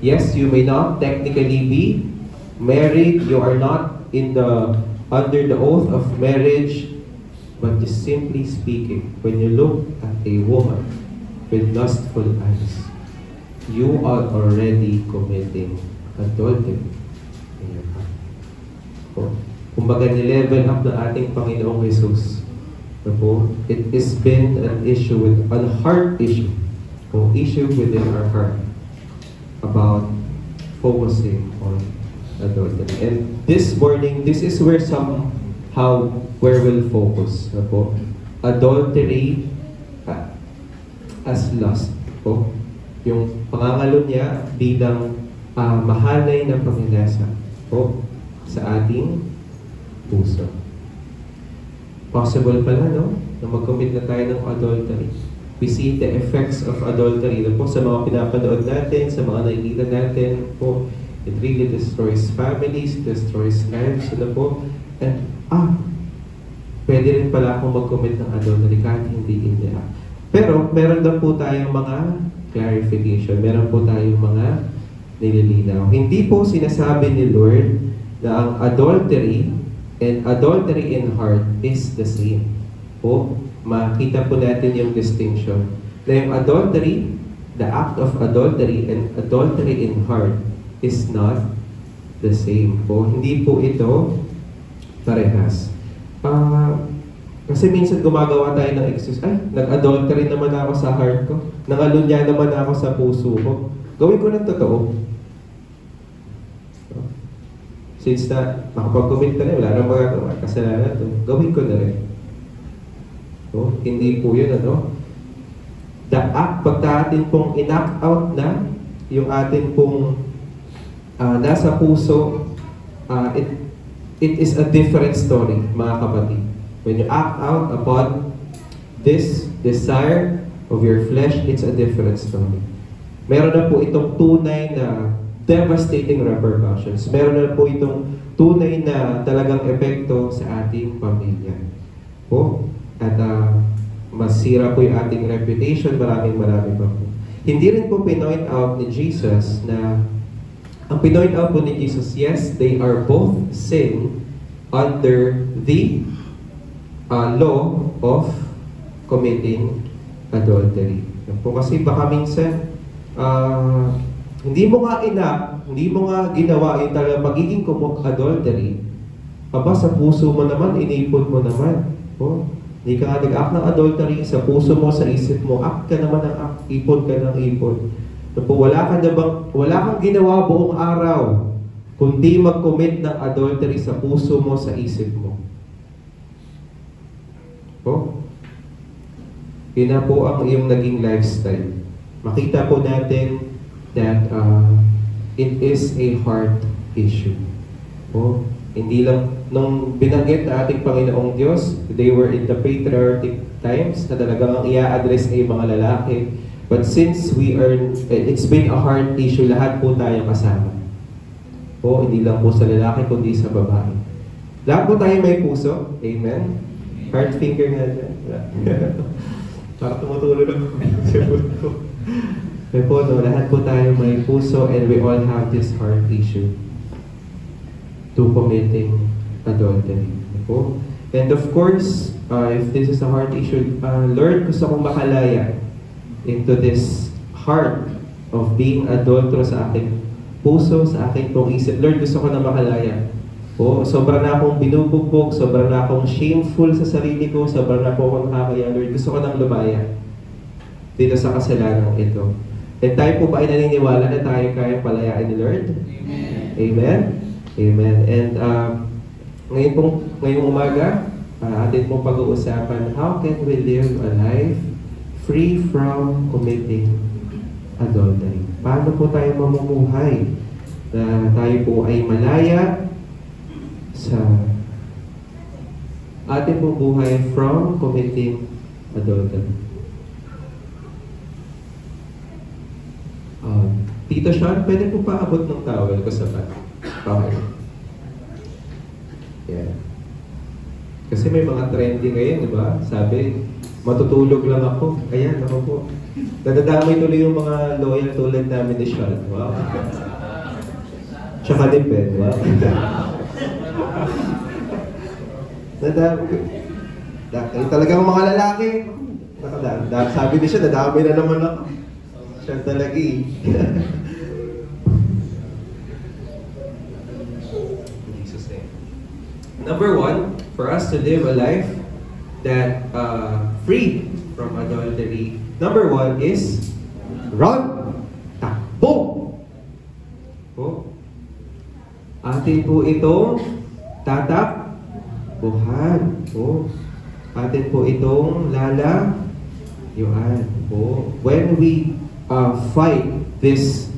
Yes, you may not technically be married, you are not under the oath of marriage, but just simply speaking, when you look at a woman with lustful eyes, you are already committing adultery in your heart. Kumbaga, nilevel up na ating Panginoong Jesus. It has been an issue, a heart issue, o issue within our heart about focusing on adultery. And this morning, this is where we'll focus. Adultery as lust. Yung pangangalunya bilang mahalay na panginasa sa ating puso. Possible pala, no? Na mag-commit na tayo ng adultery. We see the effects of adultery sa mga pinapanood natin, sa mga nakikita natin it really destroys families, destroys lives, and pwede rin pala akong mag-commit ng adultery kahit hindi India. Pero meron daw po tayong mga clarification, meron po tayong mga nililinaw. Hindi po sinasabi ni Lord na ang adultery and adultery in heart is the same. Makita po natin yung distinction. Na yung adultery, the act of adultery and adultery in heart is not the same. Hindi po ito parehas. Kasi minsan gumagawa tayo ng excuse, nag-adultery naman ako sa heart ko. Nangalunya naman ako sa puso ko. Gawin ko ng totoo. Since na makapag-commit ka na, wala nang magagawa, kasalanan ito, gawin ko na rin. Hindi po yun, The act, pagka atin pong in-act out na, yung atin pong nasa puso, it is a different story, mga kapatid. When you act out upon this desire of your flesh, it's a different story. Meron na po itong tunay na devastating repercussions. Meron na po itong tunay na talagang epekto sa ating pamilya. At masira po yung ating reputation, maraming pa po. Hindi rin po pinoint out ni Jesus na, ang pinoint out po ni Jesus, yes, they are both sin under the law of committing adultery. Kasi baka minsan, hindi mo nga ginawa yung talagang pagiging adultery, sa puso mo naman, inipon mo naman. Hindi ka nga nag-act ng adultery, sa puso mo, sa isip mo, act ka naman ng act, ipon ka ng ipon. Wala kang ginawa buong araw, kundi mag-commit ng adultery sa puso mo, sa isip mo. Yun na po ang iyong naging lifestyle. Makita po natin that it is a heart issue. Hindi lang, nung binanggit na ating Panginoong Diyos, they were in the patriarchic times, na talagang ang i-address ay mga lalaki. But since it's been a heart issue, lahat po tayo kasama. Hindi lang po sa lalaki, kundi sa babae. Lahat po tayo may puso. Amen? Heart finger nga dyan. Para tumutulog ako sa puso. May po, no, lahat po tayo may puso and we all have this heart issue to committing adultery. Po? And of course, if this is a heart issue, Lord, gusto kong makalaya into this heart of being adulterous sa aking puso, sa aking pong isip. Lord, gusto ko na makalaya. Po, sobra na akong binubugbog, sobra na akong shameful sa sarili ko, sobra na po akong nakakaya. Lord, gusto ko nang lumaya dito sa kasalanan ito. And tayo po ba ay naniniwala na tayo kaya palayain ni Lord? Amen. Amen? Amen. And ngayong umaga, atin pong pag-uusapan, how can we live a life free from committing adultery? Paano po tayo mamumuhay na tayo po ay malaya sa ating pong buhay from committing adultery? Tito Sean, pwede po pa abot ng towel ko sa back. Okay. Yeah. Kasi may mga trending ngayon, di ba? Sabi, matutulog lang ako. Ayan, ako po. Nadadamay tuloy yung mga loyal tulad namin ni Sean. Wow. Tsaka ni Ben. Wow. Talagang mga lalaki. Sabi ni siya, nadamay na naman ako. Siya talaga eh. Number one, for us to live a life that free from adultery, number one is run! Takbo! Po. Atin po itong tatakbuhan. Po. Atin po itong lalayuan. Po. When we fight this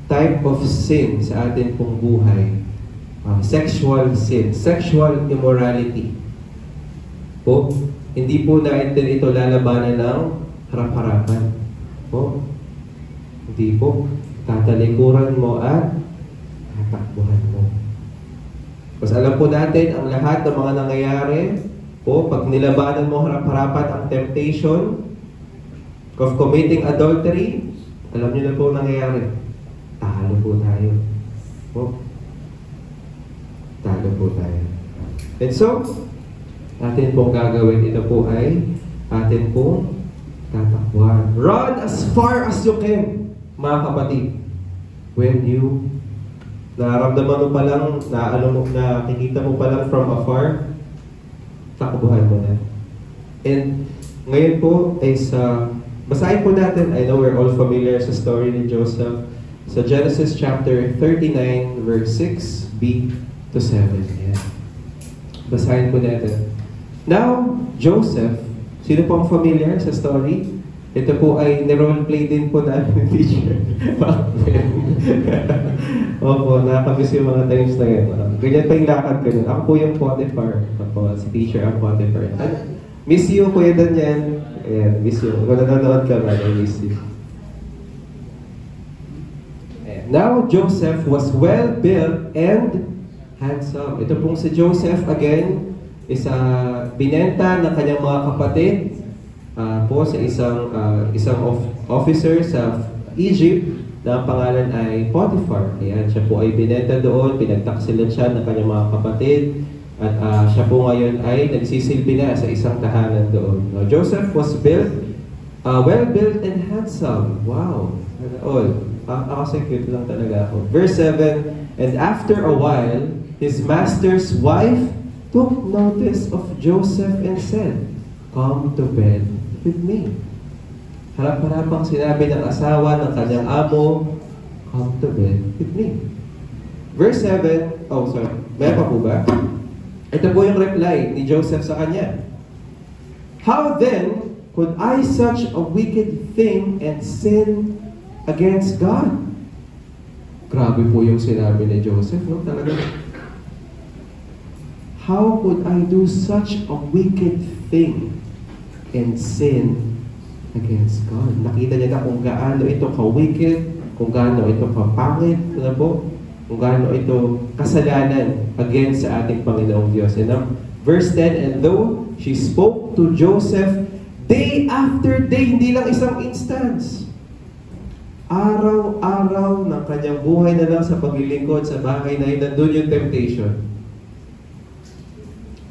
type of sin sa atin pong buhay, sexual sin, sexual immorality. Po, hindi po natin ito lalabanan ng harap-harapan. Po, hindi po. Tatalikuran mo at tatakbuhan mo. Kasi alam po natin, ang lahat ng mga nangyayari, po, pag nilabanan mo harap-harapan ang temptation of committing adultery, alam niyo na po nangyayari. Talo po tayo. Po, talo po tayo. And so, atin pong gagawin ito po ay atin pong tatakbuhan. Run as far as you can, mga kapatid. When you nararamdaman mo pa lang, nakikita mo pa lang from afar, takbuhan mo na. And ngayon po ay basahin po natin, I know we're all familiar sa story ni Joseph, sa Genesis chapter 39 verse 6b to 7. Ayan. Basahin po natin. Now, Joseph, sino po ang familiar sa story? Ito po ay ni-roleplay din po namin ni teacher. Opo, nakakamiss yung mga times na yan. Ganyan pa yung lakad ko nun. Ako po yung Potiphar. Opo, si teacher ang Potiphar. Miss you, Kuya Daniel. Ayan, miss you. Kung nanonood ka man, I miss you. Ayan. Now, Joseph was well-built and handsome. Ito pong si Joseph, again, is binenta ng kanyang mga kapatid po sa isang officer sa Egypt na ang pangalan ay Potiphar. Ayan, siya po ay binenta doon, pinagtaksilan siya ng kanyang mga kapatid, at siya po ngayon ay nagsisilbi na sa isang tahanan doon. Now, Joseph was well-built and handsome. Wow! All. Kasi cute lang talaga ako. Verse 7, and after a while, his master's wife took notice of Joseph and said, "Come to bed with me." Harap-harapang sinabi ng asawa ng kanyang amo, "Come to bed with me." Verse 7, may pa po ba? Ito po yung reply ni Joseph sa kanya. "How then could I such a wicked thing and sin against God?" Grabe po yung sinabi ni Joseph, no? Talaga. How could I do such a wicked thing and sin against God? Nakita niya na kung gaano ito ka-wicked, kung gaano ito ka-pangit, ano po? kung gaano ito kasalanan against sa ating Panginoong Diyos. And verse 10, and though she spoke to Joseph day after day, hindi lang isang instance, araw-araw ng kanyang buhay na lang sa paglilingkod sa bahay na yun, nandun yung temptation.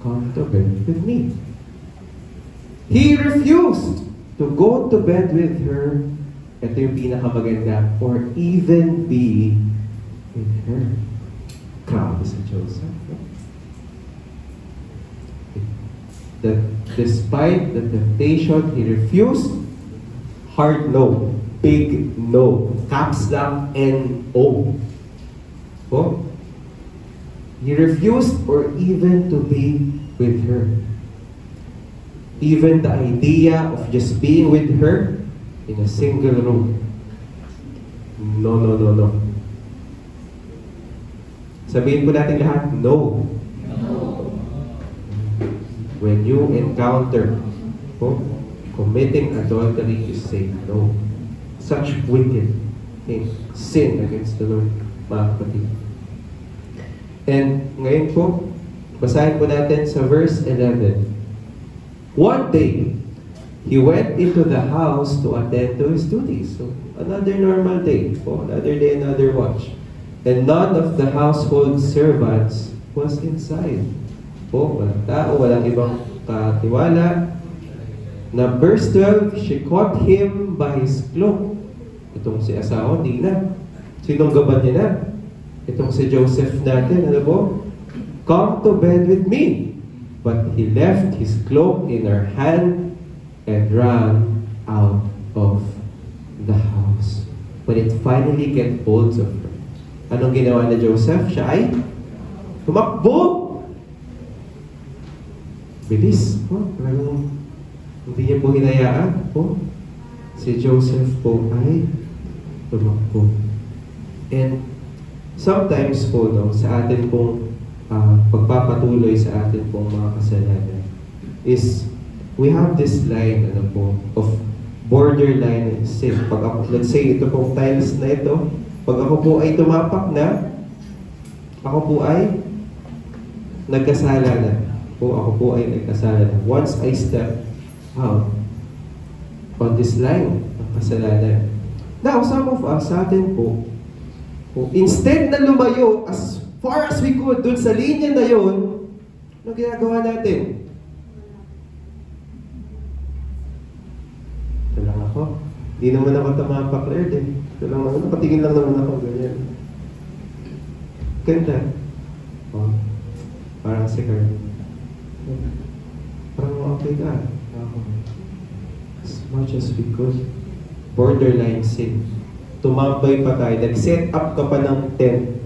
Come to bed with me. He refused to go to bed with her. Ito yung pinakamaganda, or even be with her. Grabe sa Joseph. That despite the temptation, he refused. Hard no. Big no. Caps lock N-O. Oh? He refused or even to be with her. Even the idea of just being with her in a single room. No, no, no, no. Sabihin po natin lahat, no. When you encounter committing adultery, you say no. Such wicked thing, sin against the Lord, mga kapatid. And ngayon po, basahin po natin sa verse 11. One day, he went into the house to attend to his duties. So, another normal day. Another day, another watch. And none of the household servants was inside. Walang tao, walang ibang katiwala. Na verse 12, she caught him by his cloak. Itong si asawa, di na. Sinong gaban niya na? Itong si Joseph natin, ano po? Come to bed with me. But he left his cloak in her hand and ran out of the house. When it finally get hold of her, anong ginawa ni Joseph? Siya ay tumakbo. Bilis po. Hindi niya po hinayaan po. Si Joseph po ay tumakbo. And sometimes po, sa atin pong pagpapatuloy sa atin pong mga kasalanan is we have this line of borderline sin. Pag ako, let's say, ito pong tiles na ito, pag ako po ay tumapak na, ako po ay nagkasala na. Ako po ay nagkasala na. Once I step out on this line ng kasalanan. Now, some of us, sa atin po, instead na lumayo as far as we could dun sa linya na yun, ano ginagawa natin? Ito lang ako. Hindi naman ako tumapak, Lord eh. Ito lang naman, nakatingin lang naman ako ganyan. Ganda. Parang si Carl. Parang okay ka. As much as we could. Borderline sin. Tumambay pa tayo. Nag-set up ka pa ng tent.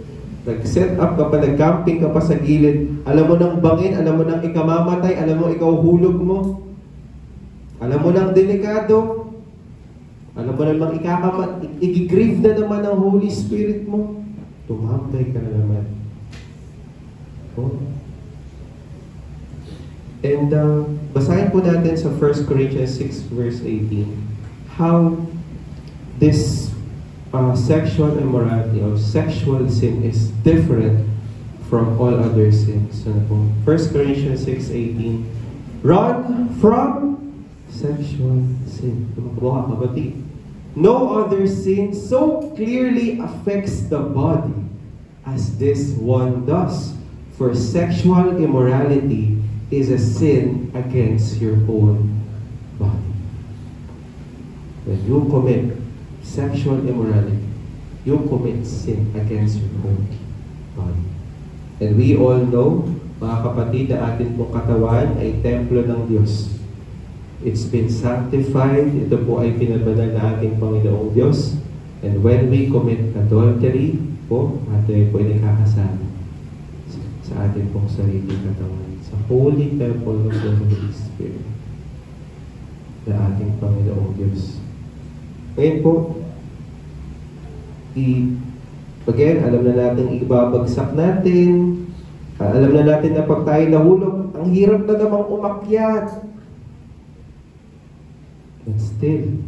Nag-set up ka pa, nag-camping ka pa sa gilid. Alam mo nang bangin, alam mo nang ikamamatay, alam mo ikaw hulog mo. Alam mo nang delikado. Alam mo namang i-grieve na naman ang Holy Spirit mo. Tumambay ka na naman. And basahin po natin sa 1 Corinthians 6 verse 18 how this sexual immorality or sexual sin is different from all other sins. 1 Corinthians 6:18, run from sexual sin. No other sin so clearly affects the body as this one does. For sexual immorality is a sin against your own body. When you commit sexual immorality, you commit sin against your own body. And we all know, mga kapatid, na atin pong katawan ay templo ng Diyos. It's been sanctified. Ito po ay pinabanal na ating Panginoong Diyos. And when we commit adultery, atin po ay nakakasama sa ating pong sarili katawan. Sa holy temple of the Holy Spirit na ating Panginoong Diyos. Ngayon po, again, alam na natin ibabagsak natin. Alam na natin na pag tayo nahulog, ang hirap na namang umakyat. But still,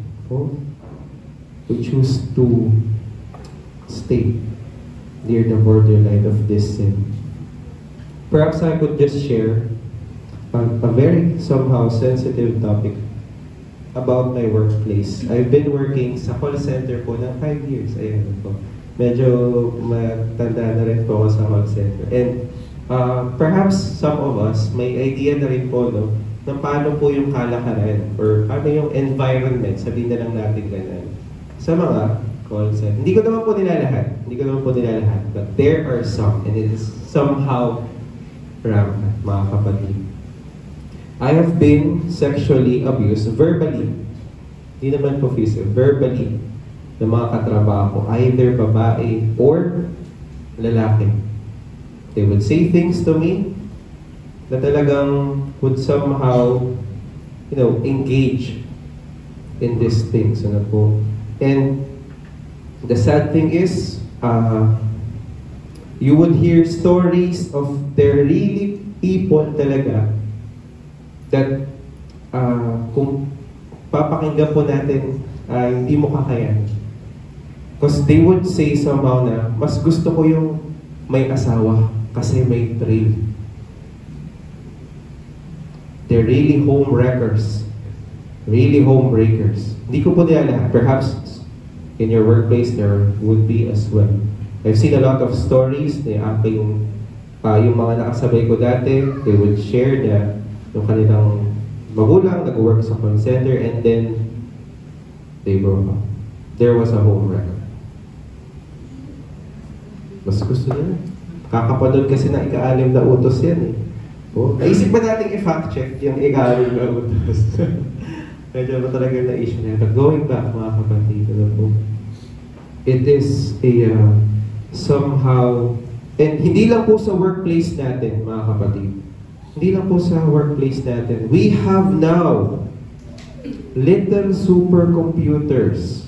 we choose to stay near the borderline of this sin. Perhaps I could just share a very somehow sensitive topic about my workplace. I've been working sa call center po ng 5 years. Ayan po. Medyo matanda na rin po ako sa call center. And perhaps some of us may idea na rin po, no, na paano po yung kalakaran or paano yung environment, sabihin na lang natin ganun, sa mga call center. Hindi ko naman po nila lahat. But there are some, and it is somehow rampant, mga kapatid. I have been sexually abused verbally. Hindi naman po physical, verbally, ng mga katrabaho, either babae or lalaki. They would say things to me na talagang would somehow, engage in these things. Ano po? And the sad thing is, you would hear stories of there really people talaga that kung papakinggan po natin, hindi mo kakayan. Because they would say somehow na, mas gusto ko yung may asawa kasi may thrill. They're really home wreckers. Really home breakers. Hindi ko po nila lahat. Perhaps in your workplace there would be as well. I've seen a lot of stories na aking, yung mga nakasabay ko dati, they would share na yung kanilang magulang nag-work sa call center and then they broke up. There was a home wrecker. Mas gusto nila. Kakapanood kasi na ika-alim na utos yan eh. Oh, naisip ba natin i-fact check yung ika-alim na utos? Medyo ba talaga na-issue na. But going back, mga kapatid, it is a somehow, and hindi lang po sa workplace natin, mga kapatid. Hindi lang po sa workplace natin. We have now little supercomputers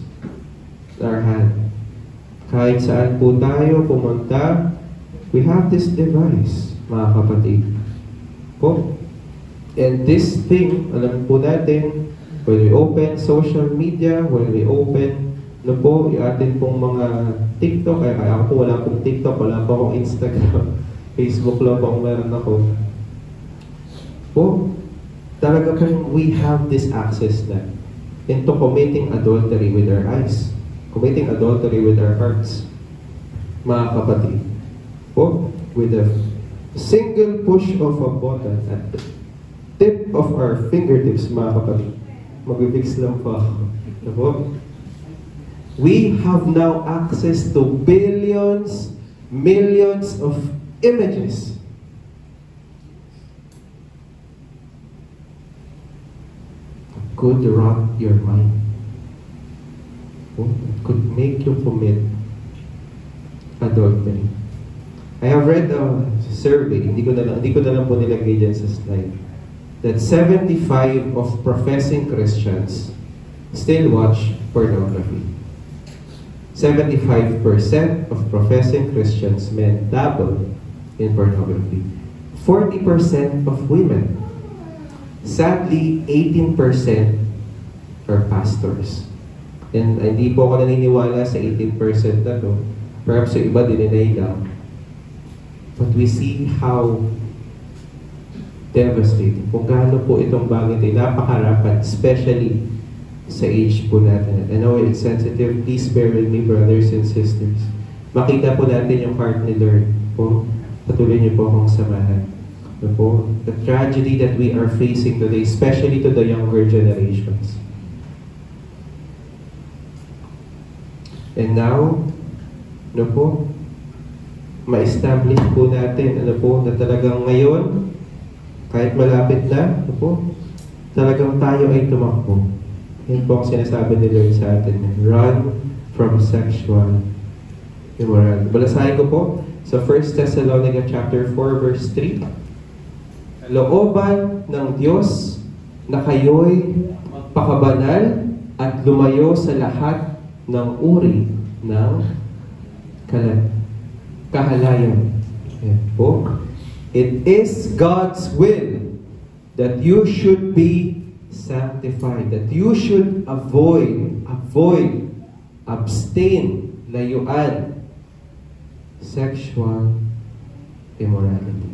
in our hand. Kahit saan po tayo pumunta, we have this device, mga kapatid. Po. And this thing, alam po natin, when we open social media, when we open, yung atin pong mga TikTok, kaya ako po wala pong TikTok, wala po akong Instagram, Facebook lang po kung meron ako. Po, talaga po we have this access na into committing adultery with our eyes, committing adultery with our hearts, mga kapatid. Po, with a single push of a button at the tip of our fingertips, mga kapatid. Mag-fix lang po ako. Po? We have now access to billions, millions of images. Could rot your mind. It could make you commit adultery. I have read a survey, hindi ko na lang po nilagay dyan sa slide, that 75% of professing Christians still watch pornography. 75% of professing Christians men dabble in pornography. 40% of women. Sadly, 18% are pastors. And hindi po ako naniniwala sa 18% na to. Perhaps yung iba dininay lang. But we see how devastating. Kung gaano po itong bagay ito, napakarapat, especially sa age po natin. I know it's sensitive. Please bear with me, brothers and sisters. Makita po natin yung heart ni Lord po. Patuloy niyo po akong samahan. Po, the tragedy that we are facing today, especially to the younger generations. And now, ma-establish po natin, na talagang ngayon, kahit malapit na, talagang tayo ay tumakbo. Yan po ang sinasabi ni Lord sa atin, run from sexual immorality. Balasahin ko po sa 1 Thessalonica chapter 4 verse 3. Looban ng Diyos na kayo'y pakabanal at lumayo sa lahat ng uri ng kahalayan. Po. It is God's will that you should be sanctified, that you should avoid, abstain, layuan sexual immorality.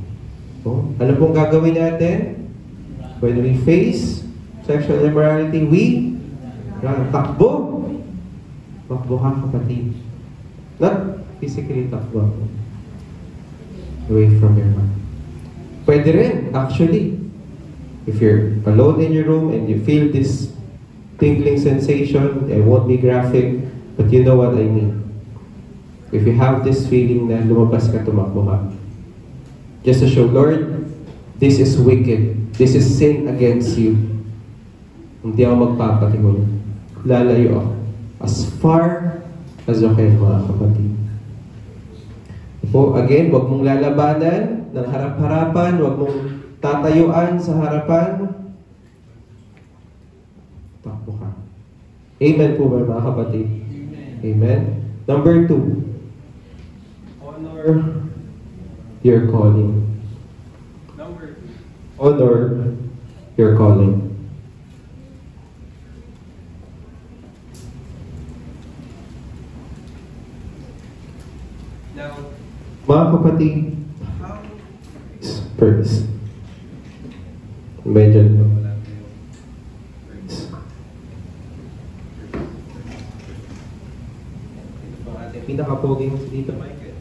Ano pong gagawin natin? When we face sexual immorality, we takbo. Takbo ka, kapatid. Not physically takbo. Away from your mind. Pwede rin, actually. If you're alone in your room and you feel this tingling sensation, it won't be graphic, but you know what I mean. If you have this feeling na lumabas ka, tumakbo ka. Just to show, Lord, this is wicked. This is sin against you. Hindi ako magpapatingon. Lalayo ako. As far as okay, mga kapatid. Again, wag mong lalabanan ng harap-harapan, wag mong tatayuan sa harapan. Takbo ka. Amen po ba, mga kapatid? Amen. Number 2. Honor your calling. Number 2. Honor your calling. Now, mga kapatid, first, medyo pinaka-poging dito, Michael.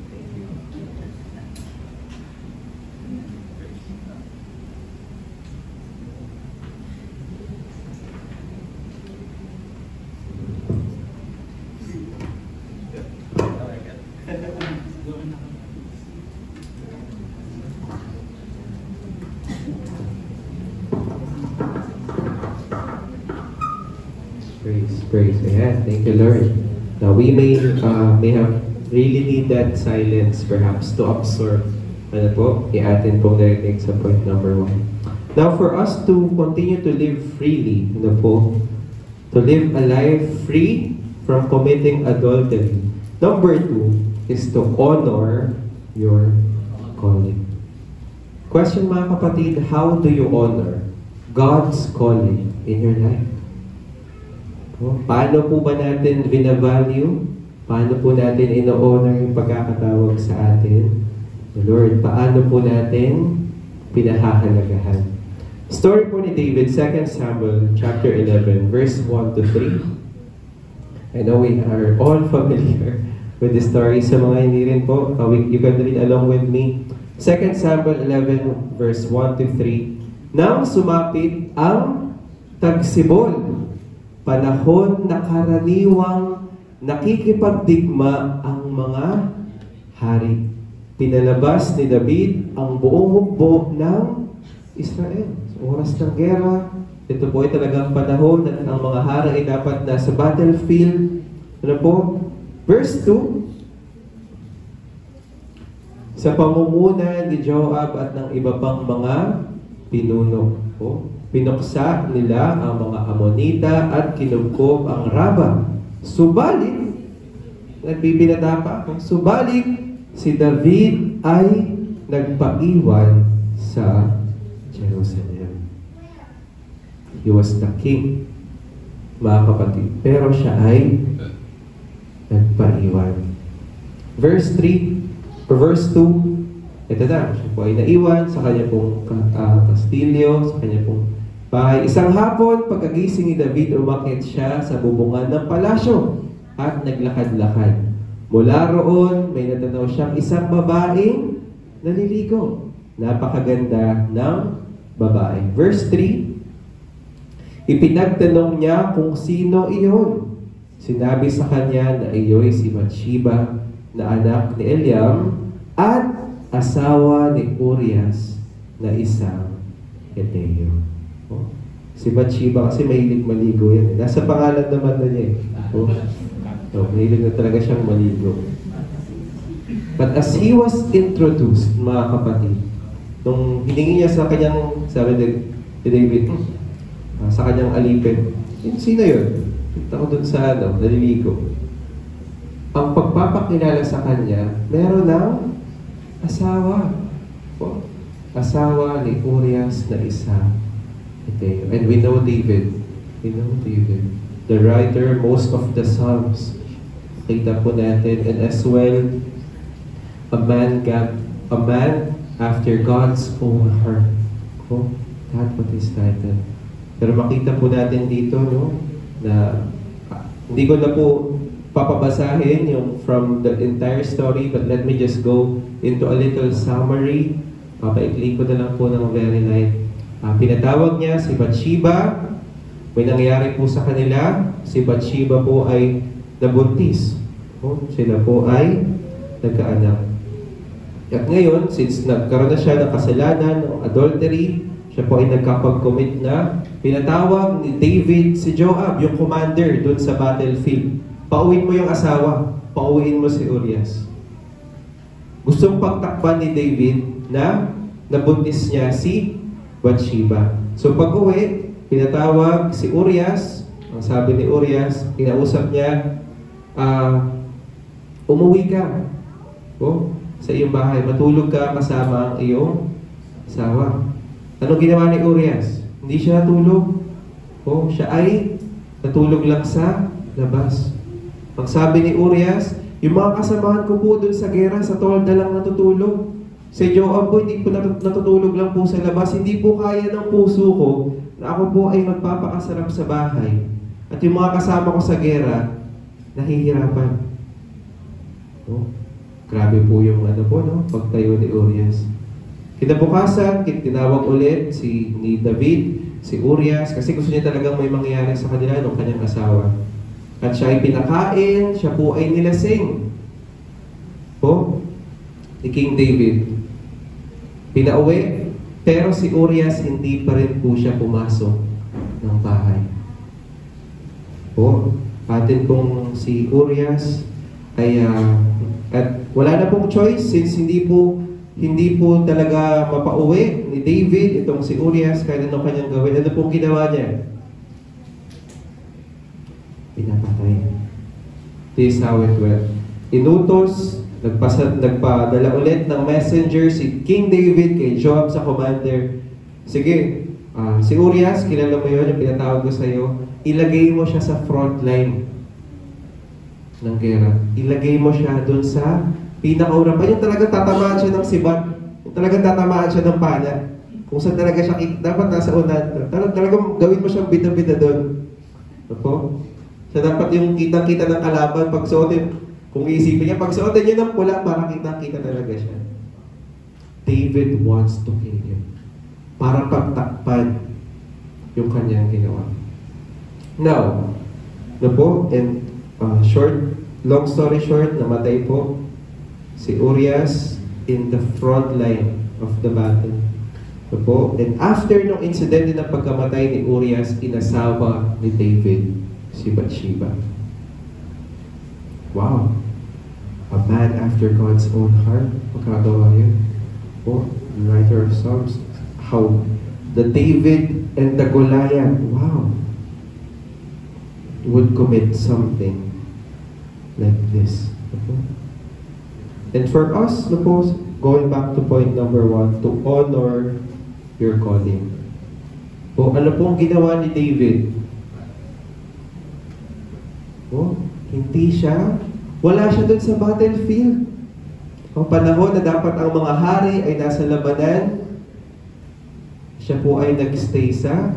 Thank you. Praise. Ayan. Thank you, Lord. Now, we may have really need that silence perhaps to absorb. Ano po? I-atin pong narinig sa point number 1. Now, for us to continue to live freely, ano po? To live a life free from committing adultery. Number 2 is to honor your calling. Question, mga kapatid, how do you honor God's calling in your life? Paano po ba natin binavalue? Paano po natin ino-honor yung pagkakatawag sa atin? Lord, paano po natin pinahahalagahan? Story po ni David, 2 Samuel chapter 11, verse 1 to 3. I know we are all familiar with the story. Sa mga hindi rin po, you can read along with me. 2 Samuel 11, verse 1 to 3. Nang sumapit ang tagsibol, panahon na karaniwang nakikipagdigma ang mga hari. Pinalabas ni David ang buong hukbo ng Israel. Sa oras ng gera, ito po ay talagang panahon na ang mga hari ay dapat nasa battlefield. Ano po? Verse 2, sa pamumunan ni Joab at ng iba pang mga pinuno. Pinuksa nila ang mga Amonita at kinubkob ang Raba. Subalit, nagbibinata pa ako, subalit si David ay nagpaiwan sa Jerusalem. He was the king, mga kapatid. Pero siya ay nagpaiwan. Verse 3, or verse 2, ito na, siya po ay naiwan sa kanya pong kastilyo, sa kanya pong bahay. Isang hapon, pagkagising ni David, umakyat siya sa bubungan ng palasyo at naglakad-lakad. Mula roon, may natanaw siyang isang babaeng naliligo. Napakaganda ng babae. Verse 3, ipinagtanong niya kung sino iyon. Sinabi sa kanya na iyo'y si Bathsheba na anak ni Eliam at asawa ni Urias na isang Heteo. Si Bathsheba kasi mahilig maligo yan. Nasa pangalan naman na niya eh. Mahilig na talaga siyang maligo. But as he was introduced, mga kapatid, nung hiningi niya sa kanyang, sabi ni David, sa kanyang alipin, sino yun? Kita ko dun sa naliligo. Ang pagpapakilala sa kanya, meron ng asawa. Asawa ni Urias na isa. And we know David. The writer, most of the Psalms. Kita po natin. And as well, a man after God's own heart. Oh, that's what is titled. Pero makita po natin dito, no, na hindi ko na po papabasahin yung from the entire story, but let me just go into a little summary. Papaikli ko na lang po ng very light. Pinatawag niya si Bathsheba. May nangyari po sa kanila. Si Bathsheba po ay nabuntis. Sila po ay nagkaanak. At ngayon, since nagkaroon na siya ng kasalanan o adultery, siya po ay nagkapag-commit na. Pinatawag ni David si Joab, yung commander doon sa battlefield. Pauwiin mo yung asawa. Pauwiin mo si Urias. Gustong pagtakpan ni David na nabuntis niya si Bathsheba. So pag-uwi, pinatawag si Urias. Ang sabi ni Urias, kinausap niya, umuwi ka sa iyong bahay. Matulog ka kasama ang iyong asawa. Anong ginawa ni Urias? Hindi siya natulog. Siya ay natulog lang sa labas. Ang sabi ni Urias, yung mga kasamahan ko po dun sa gera, sa tolda lang natutulog. Si Joab po, hindi po natutulog lang po sa labas. Hindi po kaya ng puso ko na ako po ay magpapakasarap sa bahay. At yung mga kasama ko sa gera, nahihirapan. Grabe po yung pagtayo ni Urias. Kinabukasan, tinawag ulit ni David, si Urias, kasi gusto niya talagang may mangyayari sa kanila ng kanyang asawa. At siya ay pinakain, siya po ay nilasing. Ni King David. Pinauwi, pero si Urias hindi pa rin po siya pumasok ng bahay. Atin pong si Urias ay at wala na pong choice since hindi po talaga mapauwi ni David itong si Urias kahit anong kanyang gawin. Ano pong ginawa niya? Pinapatay. This is how it went. Inutos, nagpadala ulit ng messenger si King David kay Joab sa commander. Sige, si Urias, kilala mo yun, yung pinatawag ko sa'yo, ilagay mo siya sa front line ng gera. Ilagay mo siya doon sa pinakauna pa. Yung talagang tatamaan siya ng sibat. Yung talagang tatamaan siya ng pana. Kung saan talaga siya, dapat nasa unan. Talagang gawin mo siyang bida-bida doon. Siya dapat yung kitang-kita ng kalaban. Pagsuotin, kung iisipin niya, pagsuotin niya ng pula, para kitang-kita talaga siya. David wants to kill him. Para pagtakpan yung kanyang ginawa. Now, and long story short, namatay po si Urias in the front line of the battle. And after nung incident na pagkamatay ni Urias, inasawa ni David si Bathsheba. Wow! A man after God's own heart. Magkagawa yun. The writer of Psalms. How the David and the Goliath, wow, would commit something like this. And for us, going back to point number 1, to honor your calling. Ano pong ginawa ni David? Wala siya dun sa battlefield. Ang panahon na dapat ang mga hari ay nasa labanan, siya po ay nagstay sa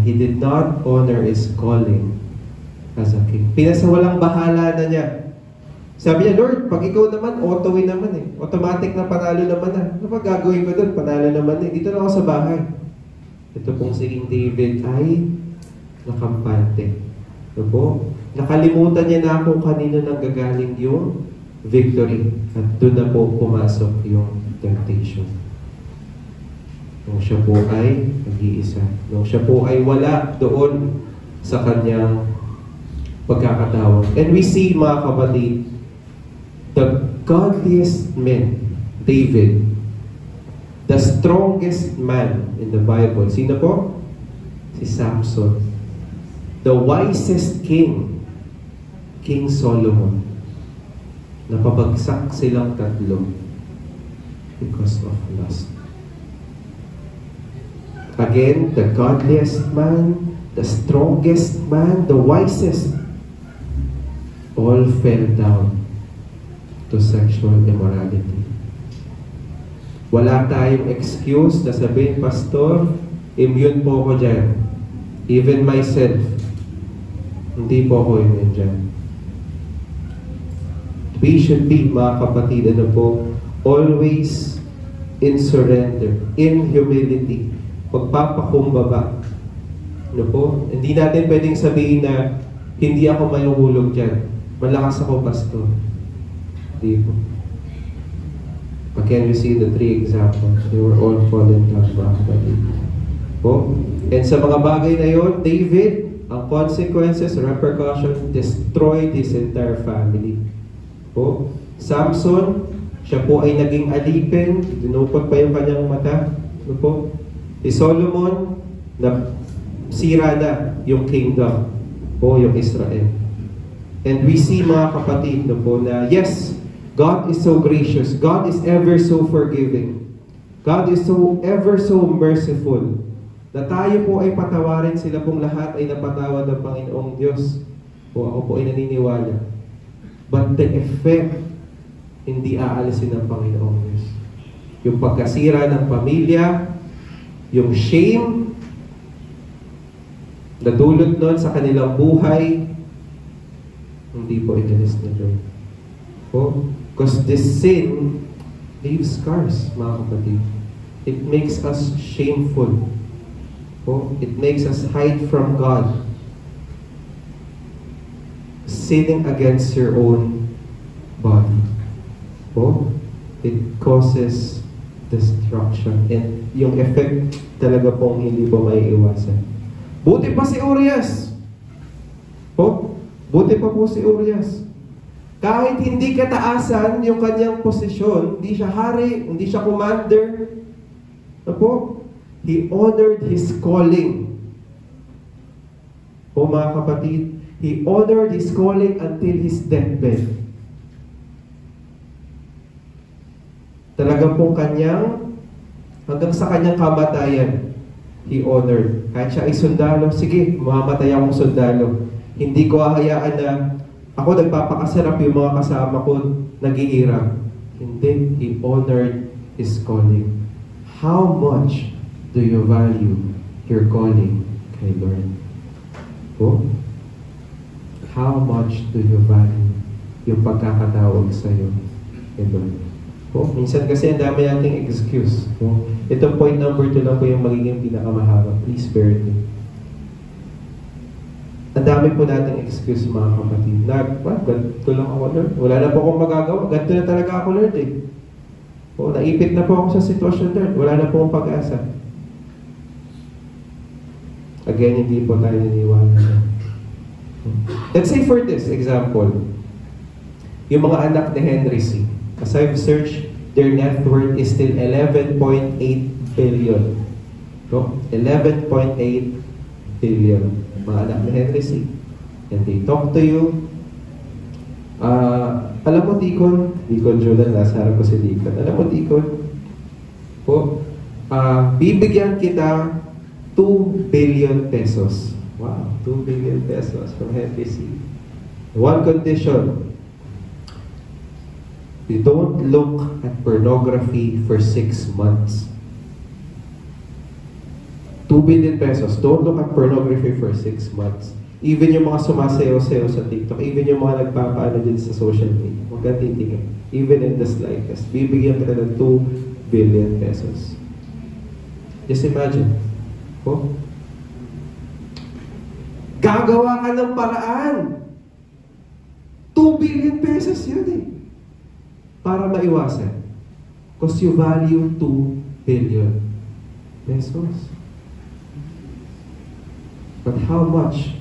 he did not honor his calling as a king. Pinasawalang bahala na niya. Sabi niya, Lord, pag ikaw naman, auto-win naman eh. Automatic na panalo naman na. Ano pa gagawin ko doon? Panalo naman eh. Dito na ako sa bahay. Ito pong si King David ay nakampante. Nakalimutan niya na kung kanino nanggagaling yung victory. At doon na po pumasok yung temptation. Nung siya po ay nag-iisa. Nung siya po ay wala doon sa kanyang pagkakatawag. And we see, mga kapatid, the godliest man, David, the strongest man in the Bible. Sino po? Si Samson. The wisest king, King Solomon. Napabagsak silang tatlo because of lust. Again, the godliest man, the strongest man, the wisest, all fell down to sexual immorality. Wala tayong excuse na sabihin, Pastor, immune po ako dyan. Even myself, hindi po ako immune dyan. We should be, mga kapatid, always in surrender, in humility, pagpapakumbaba. Hindi natin pwedeng sabihin na hindi ako mayuhulog dyan. Malakas ako, Pastor. Hindi po. Again, we see the 3 examples. They were all fallen down, mga kapatid. And sa mga bagay na yun, David, ang consequences, repercussion, destroyed his entire family. Samson, siya po ay naging alipin, dinupot pa yung kanyang mata. Si Solomon, na sira na yung kingdom, yung Israel. And we see, mga kapatid, na yes, God is so gracious. God is ever so forgiving. God is ever so merciful. Na tayo po ay patawarin, sila pong lahat ay napatawad ng Panginoong Diyos. Ako po ay naniniwala. But the effect, hindi aalisin ng Panginoong Diyos. Yung pagkasira ng pamilya, yung shame, na dulot nun sa kanilang buhay, hindi po inalis ni Lord. Because this sin leaves scars, mga kapatid. It makes us shameful. It makes us hide from God. Sinning against your own body. It causes destruction. And yung effect talaga pong hindi po may iwasan. Buti pa si Urias. Buti pa po si Urias. Kahit hindi kataasan yung kanyang posisyon, hindi siya hari, hindi siya commander, he honored his calling. Mga kapatid, he honored his calling until his deathbed. Talagang pong hanggang sa kanyang kamatayan, he honored. Kahit siya ay sundalo, sige, mamamatay akong sundalo. Hindi ko hahayaan na ako nagpapakasarap yung mga kasama ko nag-iirap. Hindi, he honored his calling. How much do you value your calling kay Lord? How much do you value yung pagkakatawag sa'yo kay Lord? Minsan kasi ang dami nating excuse. Itong point number 2 lang po yung magiging pinakamahaba. Please bear with me. Ang dami po nating excuse, mga kapatid. Ganito lang ako, Lord. Wala na po akong magagawa. Ganito na talaga ako, Lord. Naipit na po ako sa sitwasyon, Lord. Wala na po akong pag-asa. Again, hindi po tayo naniwala. Let's say for this example, yung mga anak ni Henry C. As I've searched, their net worth is still 11.8 billion. 11.8 billion. Mga anak ni Henry C. And they talk to you. Alam mo, Deacon Jordan, nasa harap ko si Deacon. Alam mo, Deacon, bibigyan kita 2 billion pesos. Wow, 2 billion pesos from Henry C. One condition, you don't look at pornography for 6 months. 2 billion pesos. Don't look at pornography for 6 months. Even yung mga sumasayaw-sayaw sa TikTok, even yung mga nagpapaano din sa social media, huwag kang titingin. Even in the slightest, bibigyan ka ng 2 billion pesos. Just imagine. Gagawa ka ng paraan. 2 billion pesos yun para maiwasan. Because you value 2 billion pesos. But how much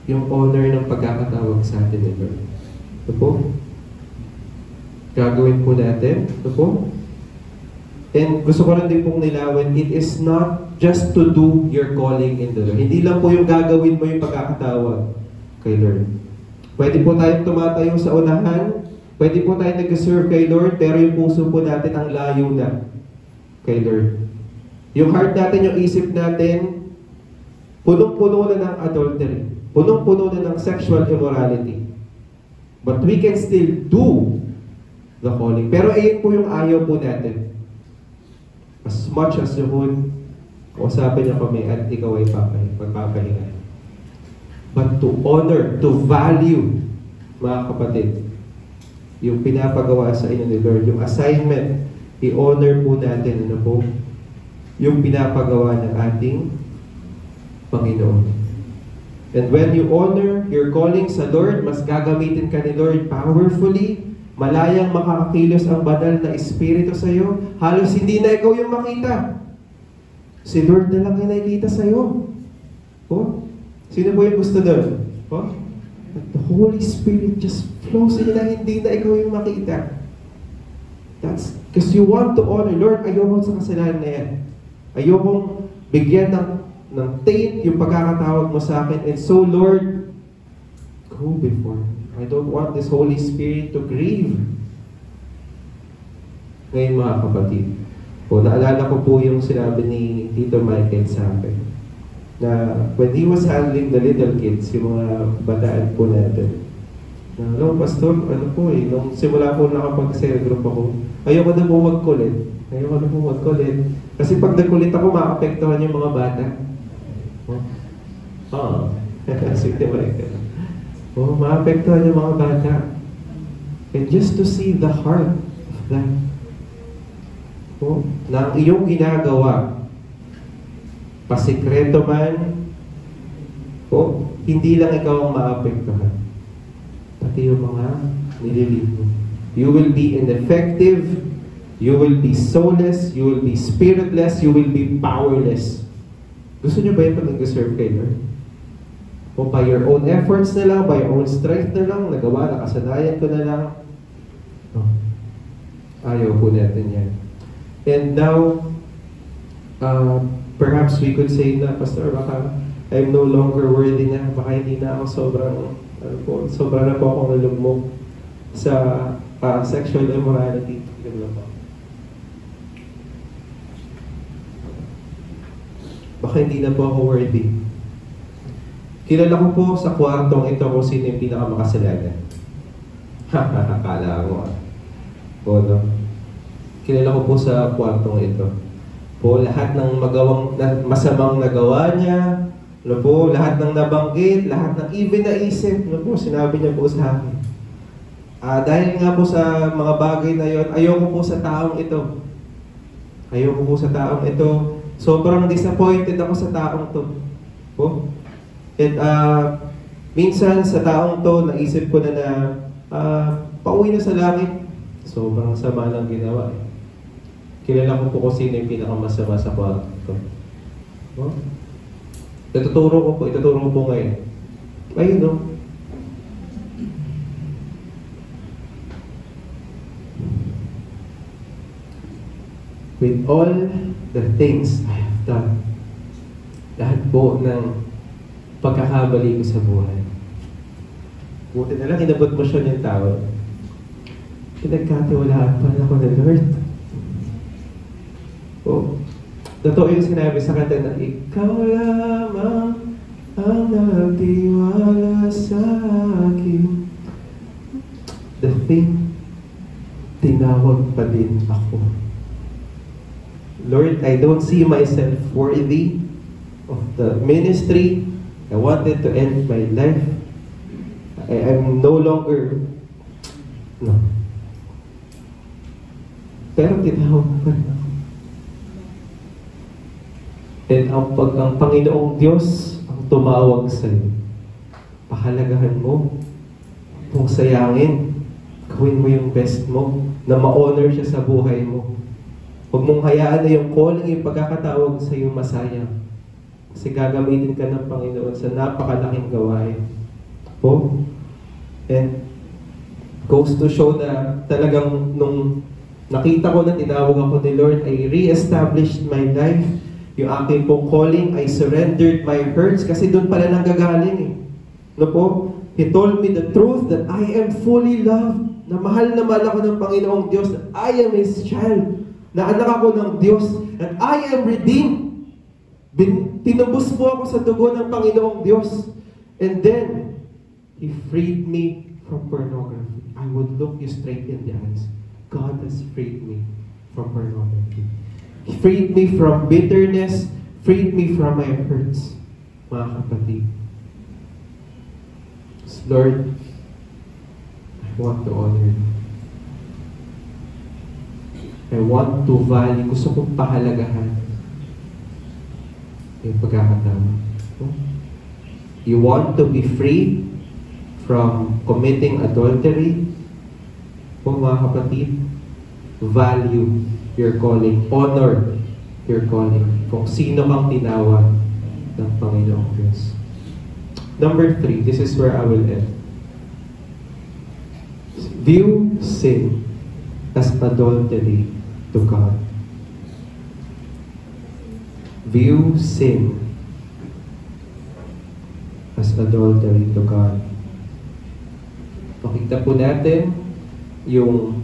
yung honor ng pagkakatawag sa atin ni Lord? Gagawin po natin. And gusto ko rin din pong nilawin, it is not just to do your calling in the Lord. Hindi lang po yung gagawin mo yung pagkakatawag kay Lord. Pwede po tayong tumatayo sa unahan, pwede po tayong nag-serve kay Lord, pero yung puso po natin ang layo na kay Lord. Yung heart natin, yung isip natin, punong-puno na ng adultery. Punong-puno na ng sexual immorality. But we can still do the calling. Pero ayun po yung ayaw po natin. As much as you would, kausapin niyo kami at ikaw ay magpapahinga. But to honor, to value, mga kapatid, yung pinapagawa sa inyo ni Lord, yung assignment, i-honor po natin, ano po, yung pinapagawa ng ating Panginoon. And when you honor your calling sa Lord, mas gagamitin ka ni Lord powerfully, malayang makakakilos ang banal na Espiritu sa iyo, halos hindi na ikaw yung makita. Si Lord na lang yung nakikita sa iyo. Oh? Sino po yung gusto doon? Oh? The Holy Spirit just flows in na hindi na ikaw yung makita. That's because you want to honor. Lord, ayoko sa kasalanan na yan. Ayokong bigyan ng taint yung pagkakatawag mo sa akin. And so, Lord, go before me. I don't want this Holy Spirit to grieve. Ngayon mga kapatid, naalala ko po yung sinabi ni Tito Michael sa akin na when he was handling the little kids, yung mga bataan po natin, no, Pastor, nung simula po nakapag-cell group ako, ayoko na po magkulit. Kasi pag nagkulit ako, maapektuhan yung mga bata. Sige Michael. Maapektuhan yung mga bata. And just to see the heart of that, na ang iyong ginagawa, pasikreto man, hindi lang ikaw ang maapektuhan. Pati yung mga nililid mo. You will be ineffective, you will be soulless, you will be spiritless, you will be powerless. Gusto niyo ba yung pag nag-serve kay Lord? O by your own efforts na lang, by your own strength na lang, nagawa, nakasanayan ko na lang. Ayaw po natin yan. And now, perhaps we could say na, Pastor, baka I'm no longer worthy na, baka hindi na ako sobrang na po akong nalugmok sa sexual immorality. Baka hindi na po ako worthy. Kilala ko po sa kwartong ito kung sino yung pinakamakasalanan. Akala mo no? Kilala ko po sa kwartong ito. Lahat ng masamang nagawa niya, lahat ng nabanggit, lahat ng even naisip, sinabi niya po sa akin. Dahil nga po sa mga bagay na yon, ayoko po sa taong ito. Sobrang disappointed ako sa taong to. And minsan sa taong to, naisip ko na pauwi na sa langit. Sobrang sama ng ginawa eh. Kilala ko po kung sino yung pinakamasama sa kwarto ko. Ituturo ko po ngayon. Ayun no. With all the things I have done, lahat po ng pagkakabali ko sa buhay. Buti na lang, inabot mo siya ng tao. Pinagkatiwalaan pa ako ng Lord. Totoo yung sinabi sa kanta na, ikaw lamang ang nagtiwala sa akin. The thing, tinawag pa din ako. Lord, I don't see myself worthy of the ministry. I wanted to end my life. I'm no longer, no. Pero tinawag pa rin ako. And ang Panginoong Diyos ang tumawag sa'yo. Pahalagahan mo. Kung sayangin, gawin mo yung best mo na ma-honor siya sa buhay mo. Huwag mong hayaan na yung calling, yung pagkakatawag sa iyo masayang. Kasi gagamitin ka ng Panginoon sa napakalaking gawain. And goes to show na talagang nung nakita ko na tinawag ako ni Lord, I re-established my life. Yung aking pong calling, I surrendered my hurts kasi doon pala nanggagaling eh. He told me the truth that I am fully loved. Na mahal ako ng Panginoong Diyos. That I am His child. Na anak ako ng Diyos. And I am redeemed. Tinubos po ako sa dugo ng Panginoong Diyos. And then, He freed me from pornography. I would look you straight in the eyes. God has freed me from pornography. He freed me from bitterness, freed me from my hurts, mga kapatid. Lord, I want to honor you. I want to value, gusto kong pahalagahan yung pagkakataon. You want to be free from committing adultery? Po mga kapatid, value your calling, honor your calling, kung sino kang tinawag ng Panginoong Diyos. Number 3, this is where I will end. View sin as adultery to God. View sin as adultery to God. Pakita po natin yung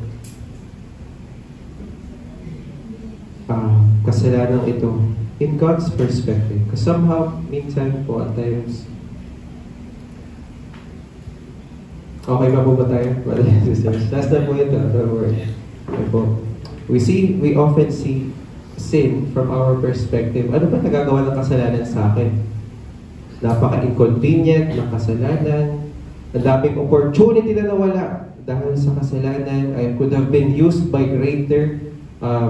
kasalanan ito in God's perspective. Because somehow, minsan po at times, okay pa po ba tayo? Last na po ito, don't worry. We often see sin from our perspective. Ano ba nagagawa ng kasalanan sa akin? Napaka-inconvenient ng kasalanan. Ang daming opportunity na nawala dahil sa kasalanan. I could have been used by greater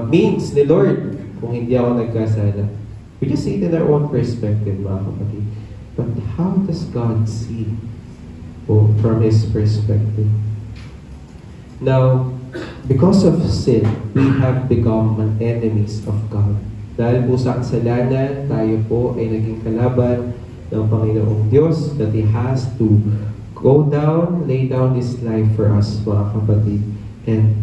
means ni Lord kung hindi ako nagkasala. We just see it in our own perspective, mga kapatid. But how does God see from His perspective? Now, because of sin, we have become enemies of God. Dahil po sa kasalanan, tayo po ay naging kalaban ng Panginoong Diyos that He has to go down, lay down His life for us, mga kapatid. And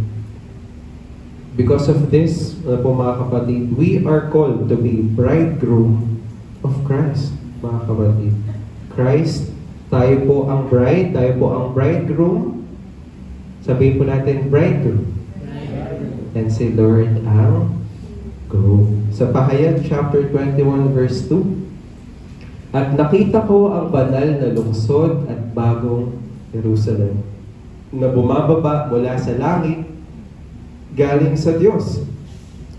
because of this, po mga kapatid, we are called to be bridegroom of Christ, mga kapatid. Christ, tayo po ang bride, tayo po ang bridegroom. Sabihin po natin, bridegroom. And si Lord ang groom. Sa Pahayag chapter 21 verse 2, at nakita ko ang banal na lungsod at bagong Jerusalem na bumababa mula sa langit galing sa Diyos.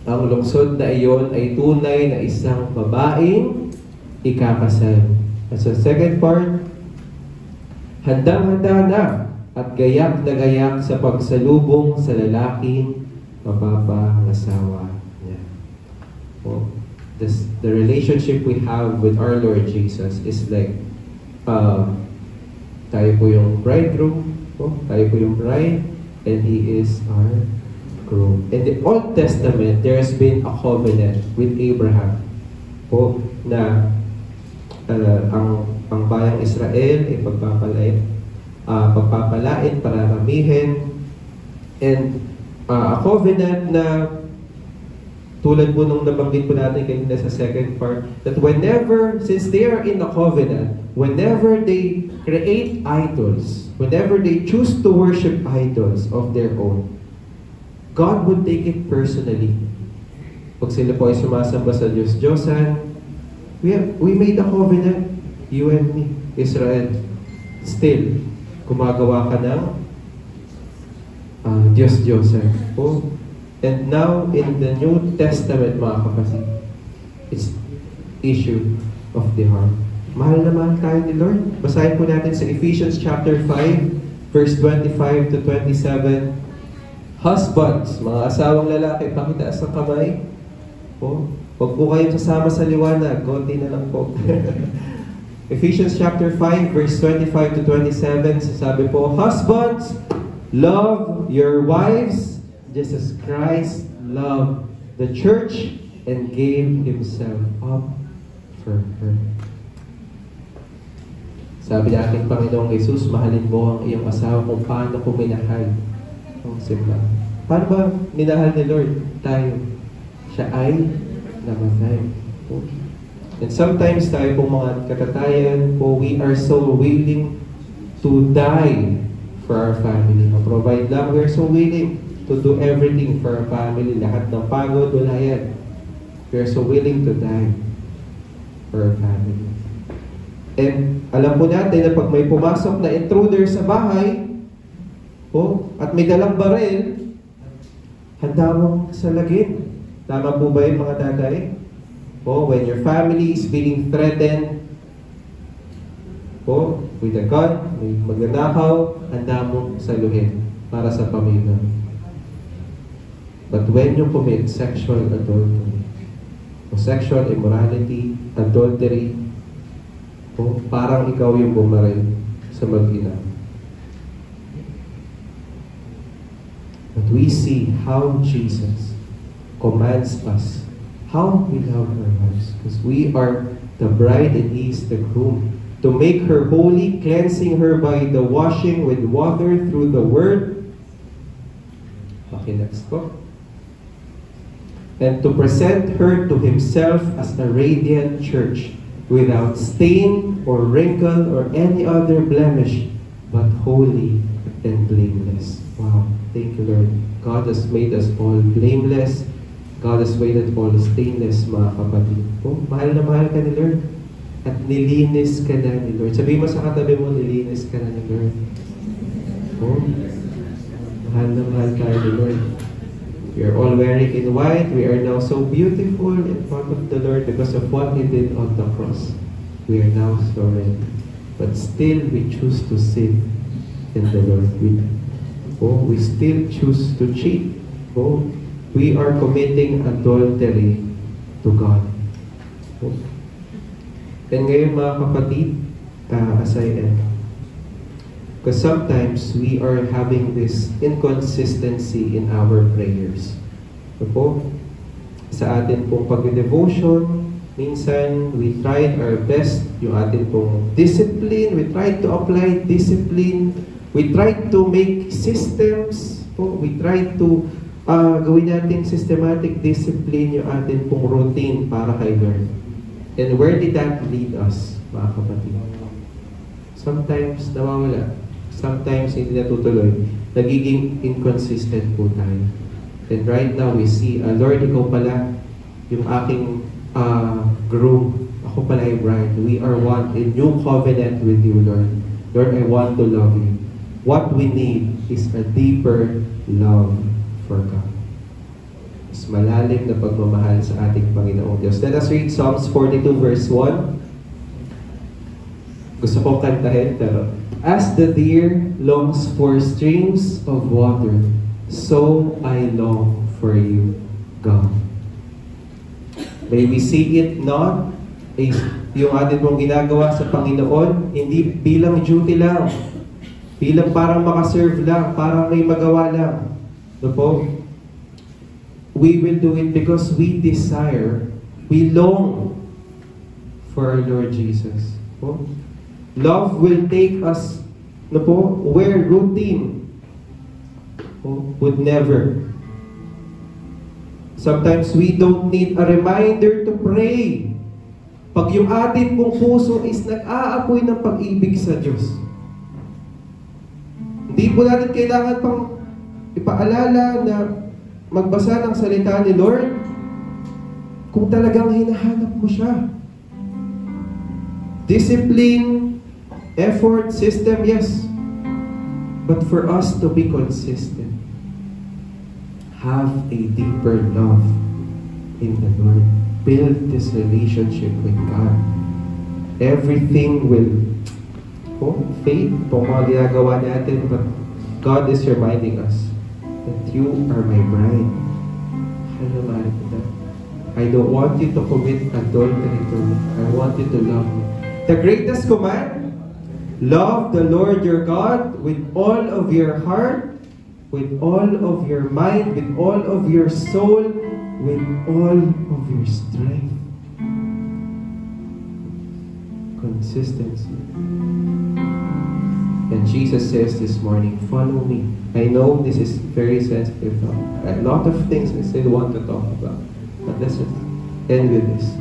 Ang lungsod na iyon ay tunay na isang babaeng ikakasal. At sa second part, handang-handa na at gayak na gayak sa pagsalubong sa lalaking mapapangasawa niya. The relationship we have with our Lord Jesus is like tayo po yung bridegroom, tayo po yung bride, and He is our groom. In the Old Testament, there has been a covenant with Abraham na ang bayang Israel ay pagpapalain, pararamihin, and a covenant na tulad po nung nabanggit po natin kanina sa second part, that since they are in the covenant, whenever they create idols, whenever they choose to worship idols of their own, God would take it personally. Pag sila po ay sumasamba sa Diyos-Diyosan, we made a covenant, you and me, Israel. Still, gumagawa ka ng Diyos-Diyosan. And now, in the New Testament, mga kapatid, it's issue of the heart. Mahal na mahal tayo ni Lord. Basahin po natin sa Ephesians chapter 5, verse 25 to 27. Husbands, mga asawang lalaki, pakitaas ang kamay. Huwag po kayong sasama sa liwanag. Konti na lang po. Ephesians chapter 5, verse 25 to 27, sasabi po, husbands, love your wives just as Christ loved the church and gave Himself up for her. Sabi natin, Panginoong Jesus, mahalin mo ang iyong asawa kung paano ko minahal ang simbahan. Paano ba minahal ni Lord tayo? Siya ay namatay. And sometimes tayo pong mga katatayan po, we are so willing to die for our family. Provide lang, we are so willing to do everything for our family. Lahat ng pagod, wala yan. We are so willing to die for our family. And alam po natin na pag may pumasok na intruder sa bahay, at may dalang baril, handa mong salagin. Tama po ba yun mga tatay? When your family is being threatened, with a gun, may magnanakaw, handa mong saluhin para sa pamilya. But when you commit sexual adultery, o sexual immorality, adultery, parang ikaw yung bumaril sa mag-ina. But we see how Jesus commands us how we love our wives, because we are the bride and He is the groom. To make her holy, cleansing her by the washing with water through the word. Okay, next po. And to present her to Himself as a radiant church, without stain or wrinkle or any other blemish, but holy and blameless. Wow, thank you, Lord. God has made us all blameless. God has made us all stainless, mga kapatid. Mahal na mahal ka ni Lord. At nilinis ka na ni Lord. Sabihin mo sa katabi mo, nilinis ka na ni Lord. Mahal na mahal tayo ni Lord. We are all wearing in white. We are now so beautiful in front of the Lord because of what He did on the cross. We are now so ready. But still, we choose to sin in the Lord. We still choose to cheat. We are committing adultery to God. And ngayon mga kapatid, as I end, because sometimes we are having this inconsistency in our prayers. Sa atin pong pag-devotion, minsan we tried our best, yung atin pong discipline, we tried to apply discipline, we tried to make systems, we tried to gawin natin systematic discipline yung atin pong routine para kay Lord. And where did that lead us, mga kapatid? Sometimes nawawala. Sometimes hindi natutuloy. Nagiging inconsistent po tayo. And right now we see, Lord, ikaw pala yung aking groom. Ako pala yung bride. We are one in new covenant with you, Lord. Lord, I want to love you. What we need is a deeper love for God. Mas malalim na pagmamahal sa ating Panginoong Diyos. Let us read Psalms 42 verse 1. Gusto kong kantahin, pero as the deer longs for streams of water, so I long for you, God. May we see it not yung atin pong ginagawa sa Panginoon, hindi bilang duty lang, bilang parang makaserve lang, parang may magawa lang. No po? We will do it because we desire, we long for our Lord Jesus. Po? Love will take us, no po, where routine would never. Sometimes we don't need a reminder to pray. Pag yung atin pong puso is nag-aapoy ng pag-ibig sa Diyos. Hindi po natin kailangan pang ipaalala na magbasa ng salita ni Lord kung talagang hinahanap mo siya. Discipline, effort, system, yes. But for us to be consistent, have a deeper love in the Lord. Build this relationship with God. Everything will fade po mga ginagawa natin, but God is reminding us that you are my bride. I don't want you to commit adultery to me. I want you to love me. The greatest command, love the Lord your God with all of your heart, with all of your mind, with all of your soul, with all of your strength. Consistency. And Jesus says this morning, follow me. I know this is very sensitive. A lot of things I still want to talk about. But let's end with this.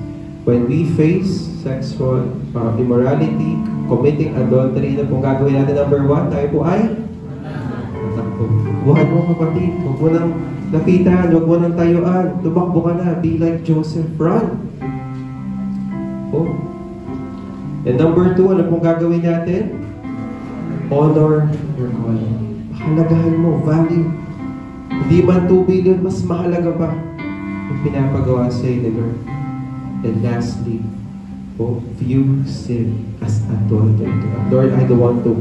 When we face sexual immorality, committing adultery, na pong gagawin natin, number 1, tayo po ay tatakbo. Huwag mo kapatid, huwag mo nang lapitan, huwag mo nang tayuan, tumakbo ka na, be like Joseph, run. And number 2, ano pong gagawin natin? Honor your calling. Pahalagahan mo, value Hindi man 2 billion, mas mahalaga pa yung pinapagawa sa'yo ni Lord. And lastly, view sin as adultery to God. Lord, I don't want to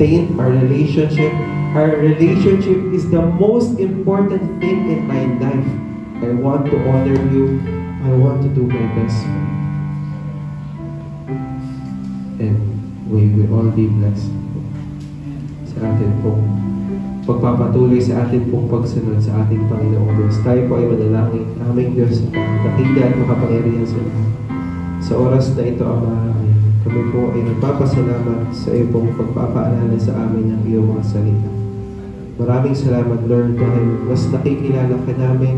taint our relationship. Our relationship is the most important thing in my life. I want to honor you. I want to do my best for you. And we will all be blessed sa atin pong pagpapatuloy sa atin pong pagsunod sa ating Panginoong Diyos. Tayo po ay manalangin. Aming Diyos na nakita at makapangyarihan sa lahat. Sa oras na ito, Ama, kami po ay nagpapasalamat sa iyo pong pagpapaalala sa amin ng iyong mga salita. Maraming salamat, Lord, dahil mas nakikilala ka namin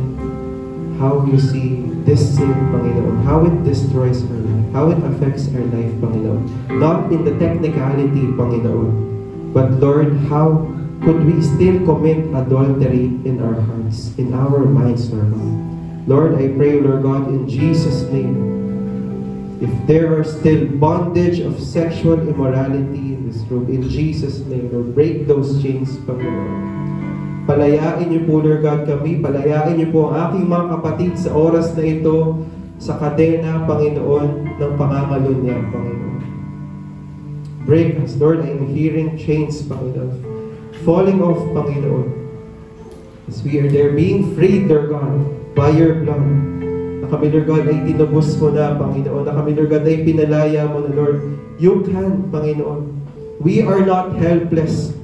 how you see this sin, Panginoon, how it destroys our life, how it affects our life, Panginoon. Not in the technicality, Panginoon, but Lord, how could we still commit adultery in our hearts, in our minds, Lord God? Lord, I pray, Lord God, in Jesus' name, if there are still bondage of sexual immorality in this room, in Jesus' name, Lord, break those chains, Panginoon. Palayain niyo po, Lord God, kami. Palayain niyo po ang aking mga kapatid sa oras na ito, sa kadena, Panginoon, ng pangangalunya, Panginoon. Break us, Lord. I am hearing chains, Panginoon, falling off, Panginoon. As we are there, being freed, Lord God, by your blood. Na kami, Lord God, ay tinubos mo na, Panginoon. Na kami, Lord God, ay pinalaya mo na, Lord. You can, Panginoon. We are not helpless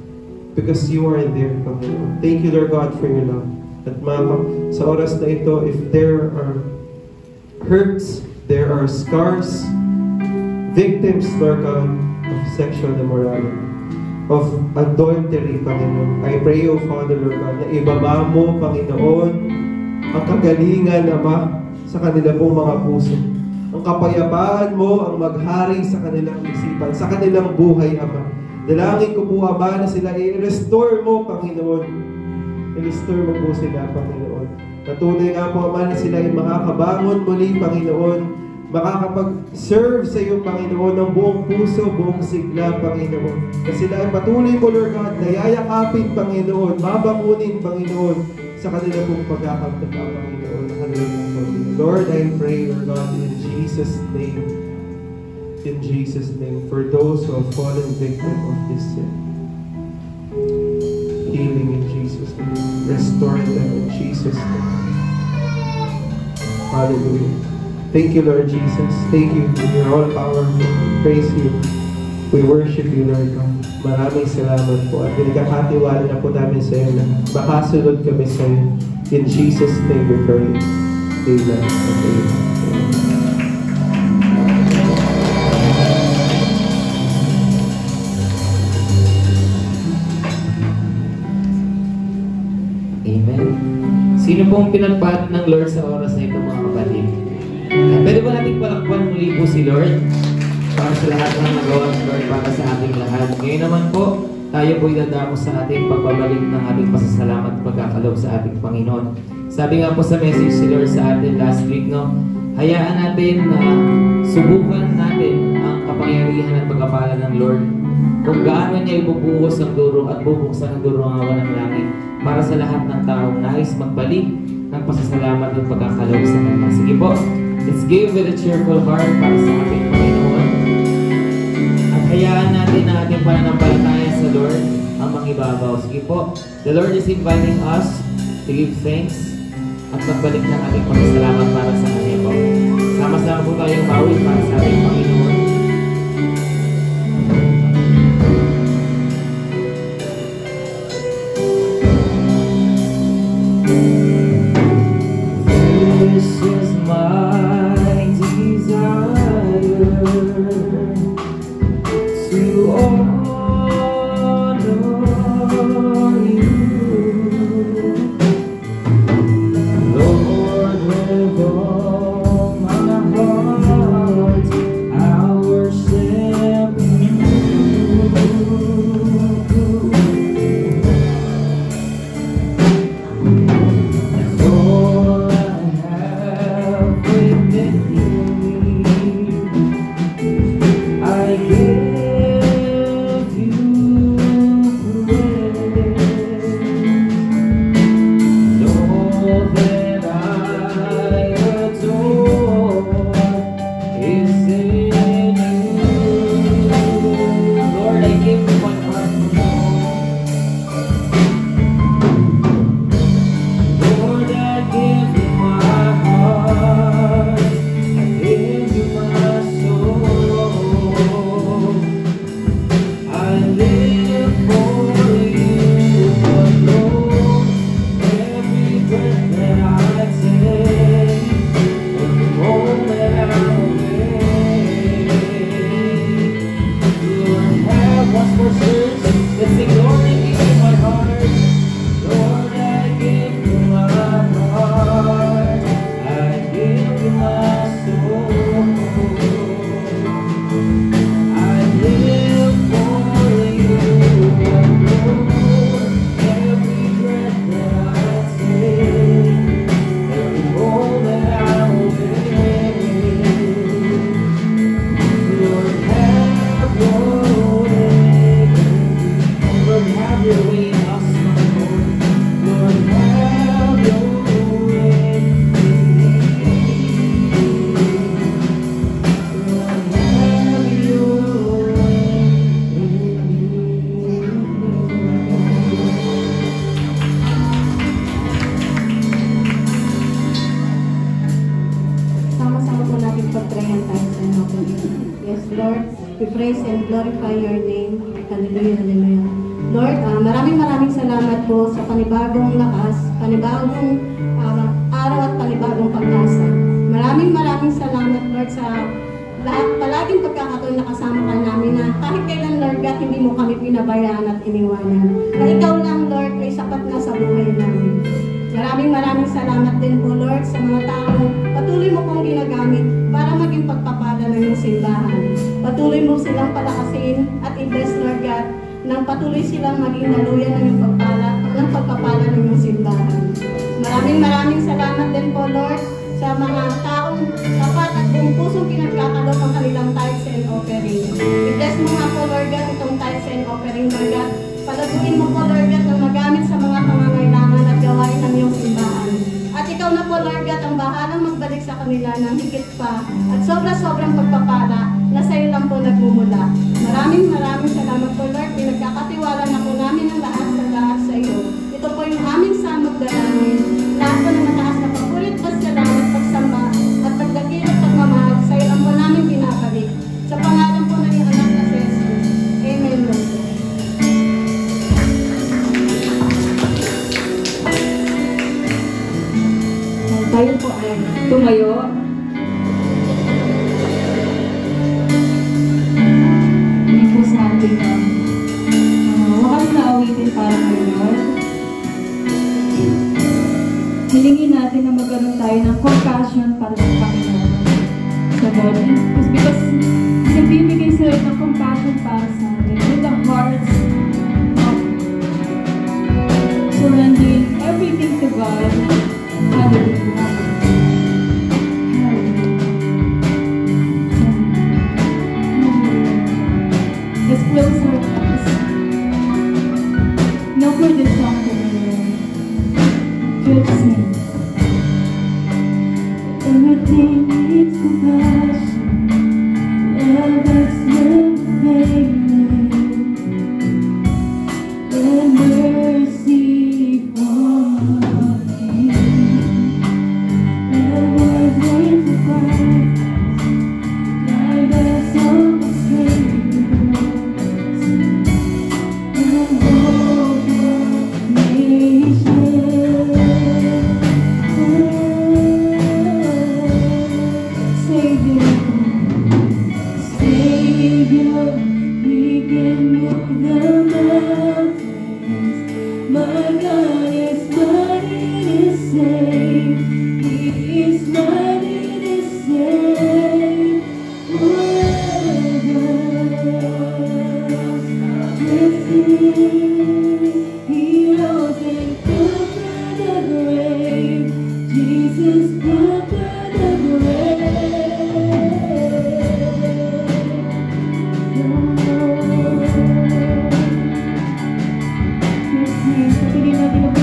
because you are there, Panginoon. Thank you, Lord God, for your love. At sa oras na ito, if there are hurts, there are scars, victims, Lord God, of sexual immorality, of adultery, Panginoon. I pray, O Father, Lord God, na ibaba mo, Panginoon, ang kagalingan, Ama, sa kanila pong mga puso. Ang kapayapaan mo ang maghari sa kanilang isipan, sa kanilang buhay, Ama. Dalangin ko po, Ama, na sila i-restore mo, Panginoon. I-restore mo po sila, Panginoon. Patuloy nga po, Ama, na sila ay makakabangon muli, Panginoon. Makakapag-serve sa iyo, Panginoon, ng buong puso, buong sigla, Panginoon. Na sila ay patuloy mo, Lord God, na yayakapin, Panginoon, babakunin, Panginoon, sa kanila pong pagkakapit, Panginoon, na kanila pong pagkakapit. Lord, I pray, Lord God, in Jesus' name. In Jesus' name, for those who have fallen victim of this sin. Healing in Jesus' name. Restore them in Jesus' name. Hallelujah. Thank you, Lord Jesus. Thank you. You're all powerful. We praise you. We worship you, Lord God. Maraming salamat po. At pinagkakatiwala na po namin sa iyo na makasunod kami sa iyo. In Jesus' name we pray. Amen. Amen. Sino pong pinagpahat ng Lord sa oras na ito, mga kapatid? Pwede ba natin palakpan muli po si Lord para sa lahat ng nagawa ng Lord para sa ating lahat? Ngayon naman po, tayo po idadako sa ating pagbabalik ng ating pasasalamat at pagkakaloob sa ating Panginoon. Sabi nga po sa message si Lord sa atin last week, no? Hayaan natin na subukan natin ang kapangyarihan at pagkapala ng Lord. Kung gaano niya ibubuhos ang duro at bubuksan ang duro ng awan ng langit para sa lahat ng taong nais magbalik ng pasasalamat at pagkakaloob sa Kanya. Sige po, let's give with a cheerful heart para sa ating Panginoon. At hayaan natin na ating pananampalataya sa Lord ang mangibabaw. Sige po, the Lord is inviting us to give thanks at magbalik ng ating pasasalamat para sa Kanya po. Sama-sama po tayong mawin para sa ating Panginoon. This is my desire to honor you, Lord, with all my heart. I pray and thanks and offering. Yes, Lord, we praise and glorify your name. Hallelujah, hallelujah. Lord, maraming salamat po sa panibagong lakas, panibagong araw at panibagong pag-asa. Maraming salamat, Lord, sa lahat, palaging pagkakataon na kasama ka namin na kahit kailan, Lord God, hindi mo kami pinabayaan at iniwanan. Na ikaw lang, Lord, ay sapat na sa buhay namin. Maraming salamat din po, Lord, sa mga taong patuloy mo pong ginagamit para maging pagpapala ng iyong simbahan. Patuloy mo silang palakasin at i-bless, Lord God, nang patuloy silang maging naluyan ng iyong pagpapala ng iyong simbahan. Maraming salamat din po, Lord, sa mga taong tapat at buong pusong pinagkakaloob ang kanilang tithes and offering. I-bless mo nga po, Lord God, itong tithes and offering, Lord God. Palaguin mo po, Lord God, na magamit sa mga pangangailangan at gawain ng iyong simbahan. At ikaw na po, Lord God, ang bahalang magbalik sa kanila ng higit pa at sobrang pagpapala na sa iyo lang po nagmumula. Maraming salamat po, Lord. Pinagkakatiwala na po namin ang lahat sa iyo. Ito po yung aming samot dalangin. Lahat po ng mataas na papulit, pasalamat, pagsamba at pagdakil at pagmamahal sa iyo lang po namin binabalik. Sa pangalan po ng iyong anak na si Jesus. Amen, Lord. Tayo po ay tumayo. Hindi po sa ating wakas na awitin para kay Lord. Hilingin natin na magkaroon tayo ng compassion para sa Panginoon. Sa Lord. Because nagbibigay sila ng compassion para sa atin. With the hearts of surrendering everything to God. Hallelujah. Let's close our eyes. No further song to the Lord. Just sing. Everything needs compassion. Love that's never failing. And mercy from Him. And was made to fight. Like the song of strangers. And hope of nations. Savior, Savior, He can move the mountains. My God is mighty to save. He is mighty to save. Forever, He rose and conquered the grave. Jesus conquered the grave. Yes, patuloy natin ang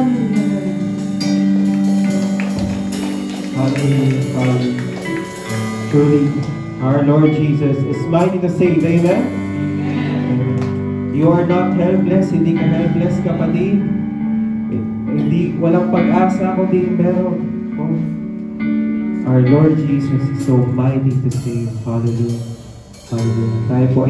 Hallelujah. Hallelujah, Father. Truly, our Lord Jesus is mighty to save. Amen? You are not helpless. Hindi ka helpless, kapatid. Hindi, walang pag-asa, kundi meron. Oh. Our Lord Jesus is so mighty to save. Hallelujah. Hallelujah. Tayo po ay